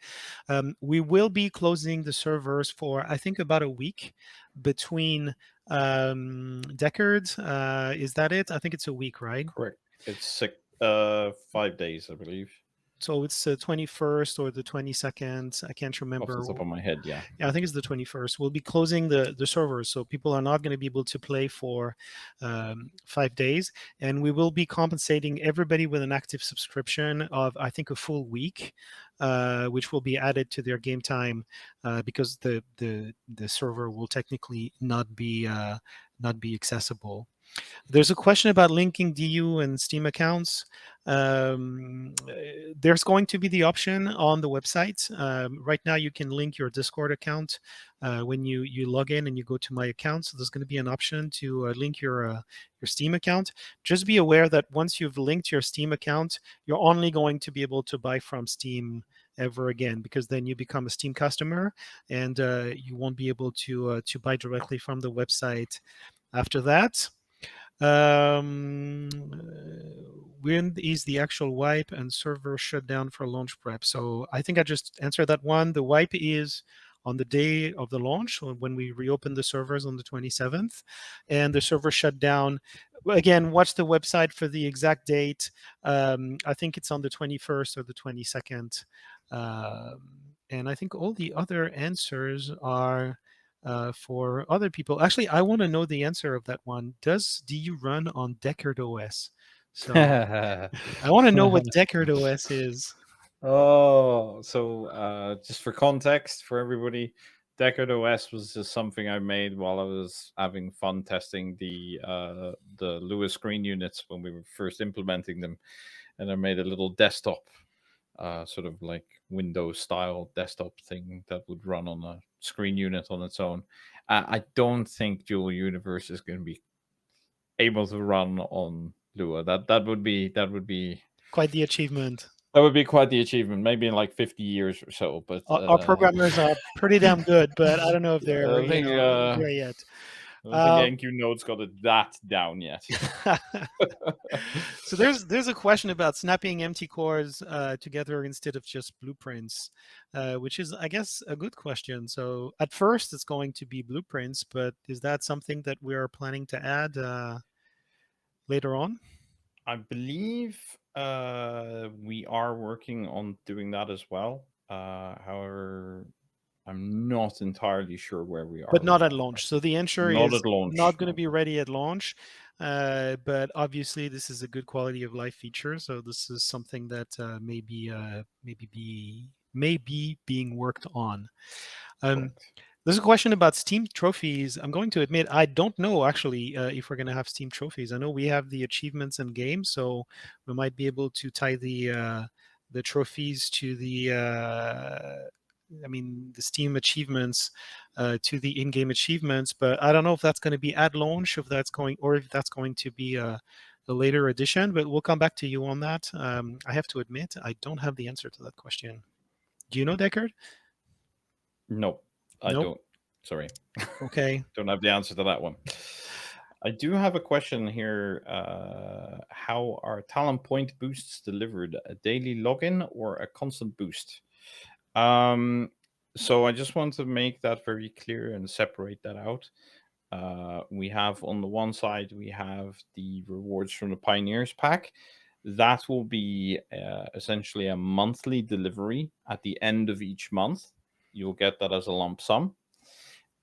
we will be closing the servers for, I think, about a week between Deckard. Is that it? I think it's a week, right? Correct. It's 5 days, I believe. So it's the 21st or the 22nd. I can't remember. Off the top of my head, yeah. Yeah, I think it's the 21st. We'll be closing the servers, so people are not going to be able to play for 5 days. And we will be compensating everybody with an active subscription of, I think, a full week, which will be added to their game time because the server will technically not be accessible. There's a question about linking DU and Steam accounts. There's going to be the option on the website. Right now, you can link your Discord account when you log in and you go to My Account. So there's going to be an option to link your Steam account. Just be aware that once you've linked your Steam account, you're only going to be able to buy from Steam ever again, because then you become a Steam customer and you won't be able to buy directly from the website after that. When is the actual wipe and server shutdown for launch prep? So I think I just answered that one. The wipe is on the day of the launch, when we reopen the servers on the 27th, and the server shutdown. Again, watch the website for the exact date. I think it's on the 21st or the 22nd. And I think all the other answers are for other people. Actually, I want to know the answer of that one. Does DU run on Deckard OS? So I want to know what Deckard OS is. Oh, so just for context for everybody, Deckard OS was just something I made while I was having fun testing the Lua screen units when we were first implementing them, and I made a little desktop, sort of like Windows style desktop thing that would run on a screen unit on its own. I don't think Dual Universe is going to be able to run on Lua. That would be quite the achievement. That would be quite the achievement, maybe in like 50 years or so. But our programmers are pretty damn good, but I don't know if they're there yet. I don't think NQ Node's got it that down yet. So there's a question about snapping empty cores together instead of just blueprints, which is, I guess, a good question. So at first it's going to be blueprints, but is that something that we are planning to add later on? I believe we are working on doing that as well. However, I'm not entirely sure where we are. But not at launch. So the answer not is at launch, not going to be ready at launch. But obviously, this is a good quality of life feature. So this is something that may be being worked on. There's a question about Steam trophies. I'm going to admit I don't know actually if we're going to have Steam trophies. I know we have the achievements and games, so we might be able to tie the trophies to the Steam achievements to the in-game achievements. But I don't know if that's going to be at launch, if that's going to be a later edition. But we'll come back to you on that. I have to admit I don't have the answer to that question. Do you know, Deckard? No. I don't. Sorry. Okay. Don't have the answer to that one. I do have a question here. How are talent point boosts delivered? A daily login or a constant boost? So I just want to make that very clear and separate that out. We have on the one side, we have the rewards from the Pioneers pack. That will be essentially a monthly delivery at the end of each month. You'll get that as a lump sum.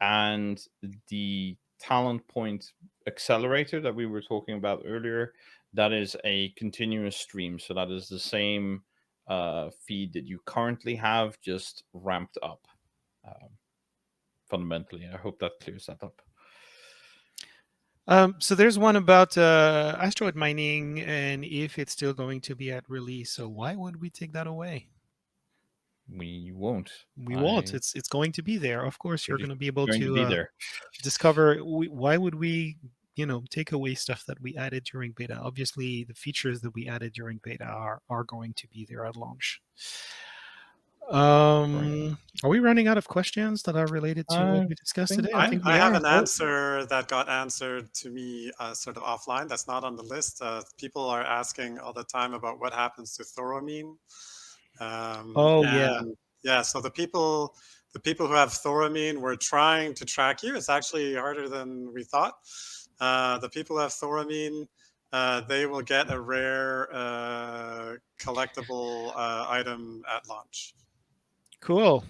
And the talent point accelerator that we were talking about earlier, that is a continuous stream. So that is the same feed that you currently have, just ramped up. Fundamentally, I hope that clears that up. So there's one about asteroid mining and if it's still going to be at release. So why would we take that away? We won't. We won't. It's going to be there. Of course, you're going to be able Going to be to there. discover. Why would we, take away stuff that we added during beta? Obviously, the features that we added during beta are going to be there at launch. Are we running out of questions that are related to what we discussed today? I think we I have are. an answer that got answered to me sort of offline. That's not on the list. People are asking all the time about what happens to thoramine. Yeah. So the people who have thoramine, we're trying to track you. It's actually harder than we thought. The people who have thoramine, they will get a rare collectible item at launch. Cool.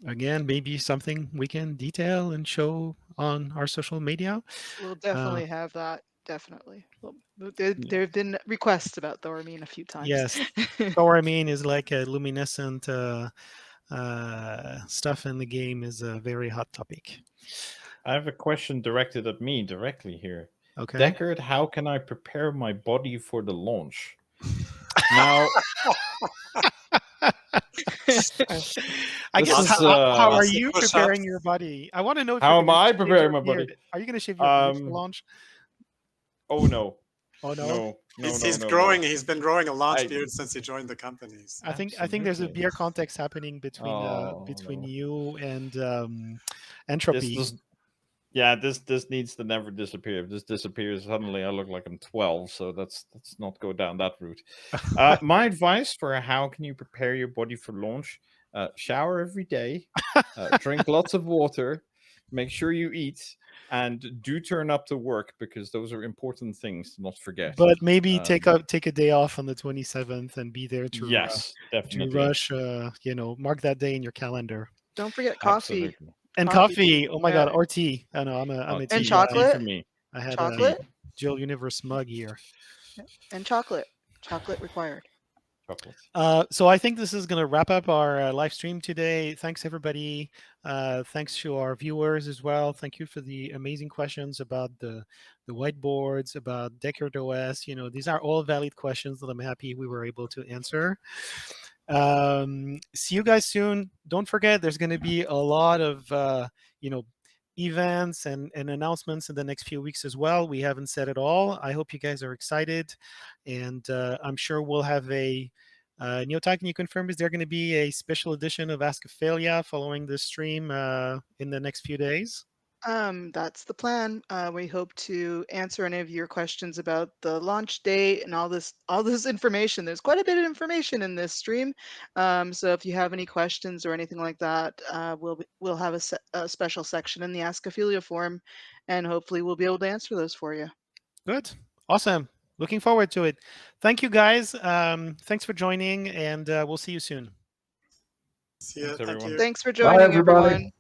Again, maybe something we can detail and show on our social media. We'll definitely have that. Definitely. Well, there have been requests about thoramine a few times. Yes, thoramine is like a luminescent stuff in the game, is a very hot topic. I have a question directed at me directly here. Okay. Deckard, how can I prepare my body for the launch? Now, I guess how are you preparing your body? I want to know. How am I preparing my body? Are you going to shave your beard for launch? Oh no! Oh no! He's growing. He's been growing a launch beard since he joined the company. I think there's a beer context happening between you and Entropy. This needs to never disappear. If this disappears, suddenly I look like I'm 12. So let's not go down that route. My advice for how can you prepare your body for launch: shower every day, drink lots of water, make sure you eat, and do turn up to work, because those are important things to not forget. But maybe take a day off on the 27th and be there to definitely to rush. Mark that day in your calendar. Don't forget coffee. Absolutely. And coffee. Oh my God, or tea. I know I'm a tea. And chocolate for me. I had chocolate. a Jill Universe mug here. And chocolate. Chocolate required. So I think this is going to wrap up our live stream today. Thanks everybody. Thanks to our viewers as well. Thank you for the amazing questions about the whiteboards, about Deckard OS. These are all valid questions that I'm happy we were able to answer. See you guys soon. Don't forget, there's going to be a lot of events and announcements in the next few weeks as well. We haven't said it all. I hope you guys are excited, and I'm sure we'll have a Neotag, can you confirm, is there going to be a special edition of Ask Ophelia following this stream in the next few days? That's the plan. We hope to answer any of your questions about the launch date and all this information. There's quite a bit of information in this stream. So if you have any questions or anything like that, we'll have a special section in the Ask Ophelia forum, and hopefully we'll be able to answer those for you. Good. Awesome. Looking forward to it. Thank you, guys. Thanks for joining, and we'll see you soon. See you. Thanks, everyone. Thanks for joining, everyone.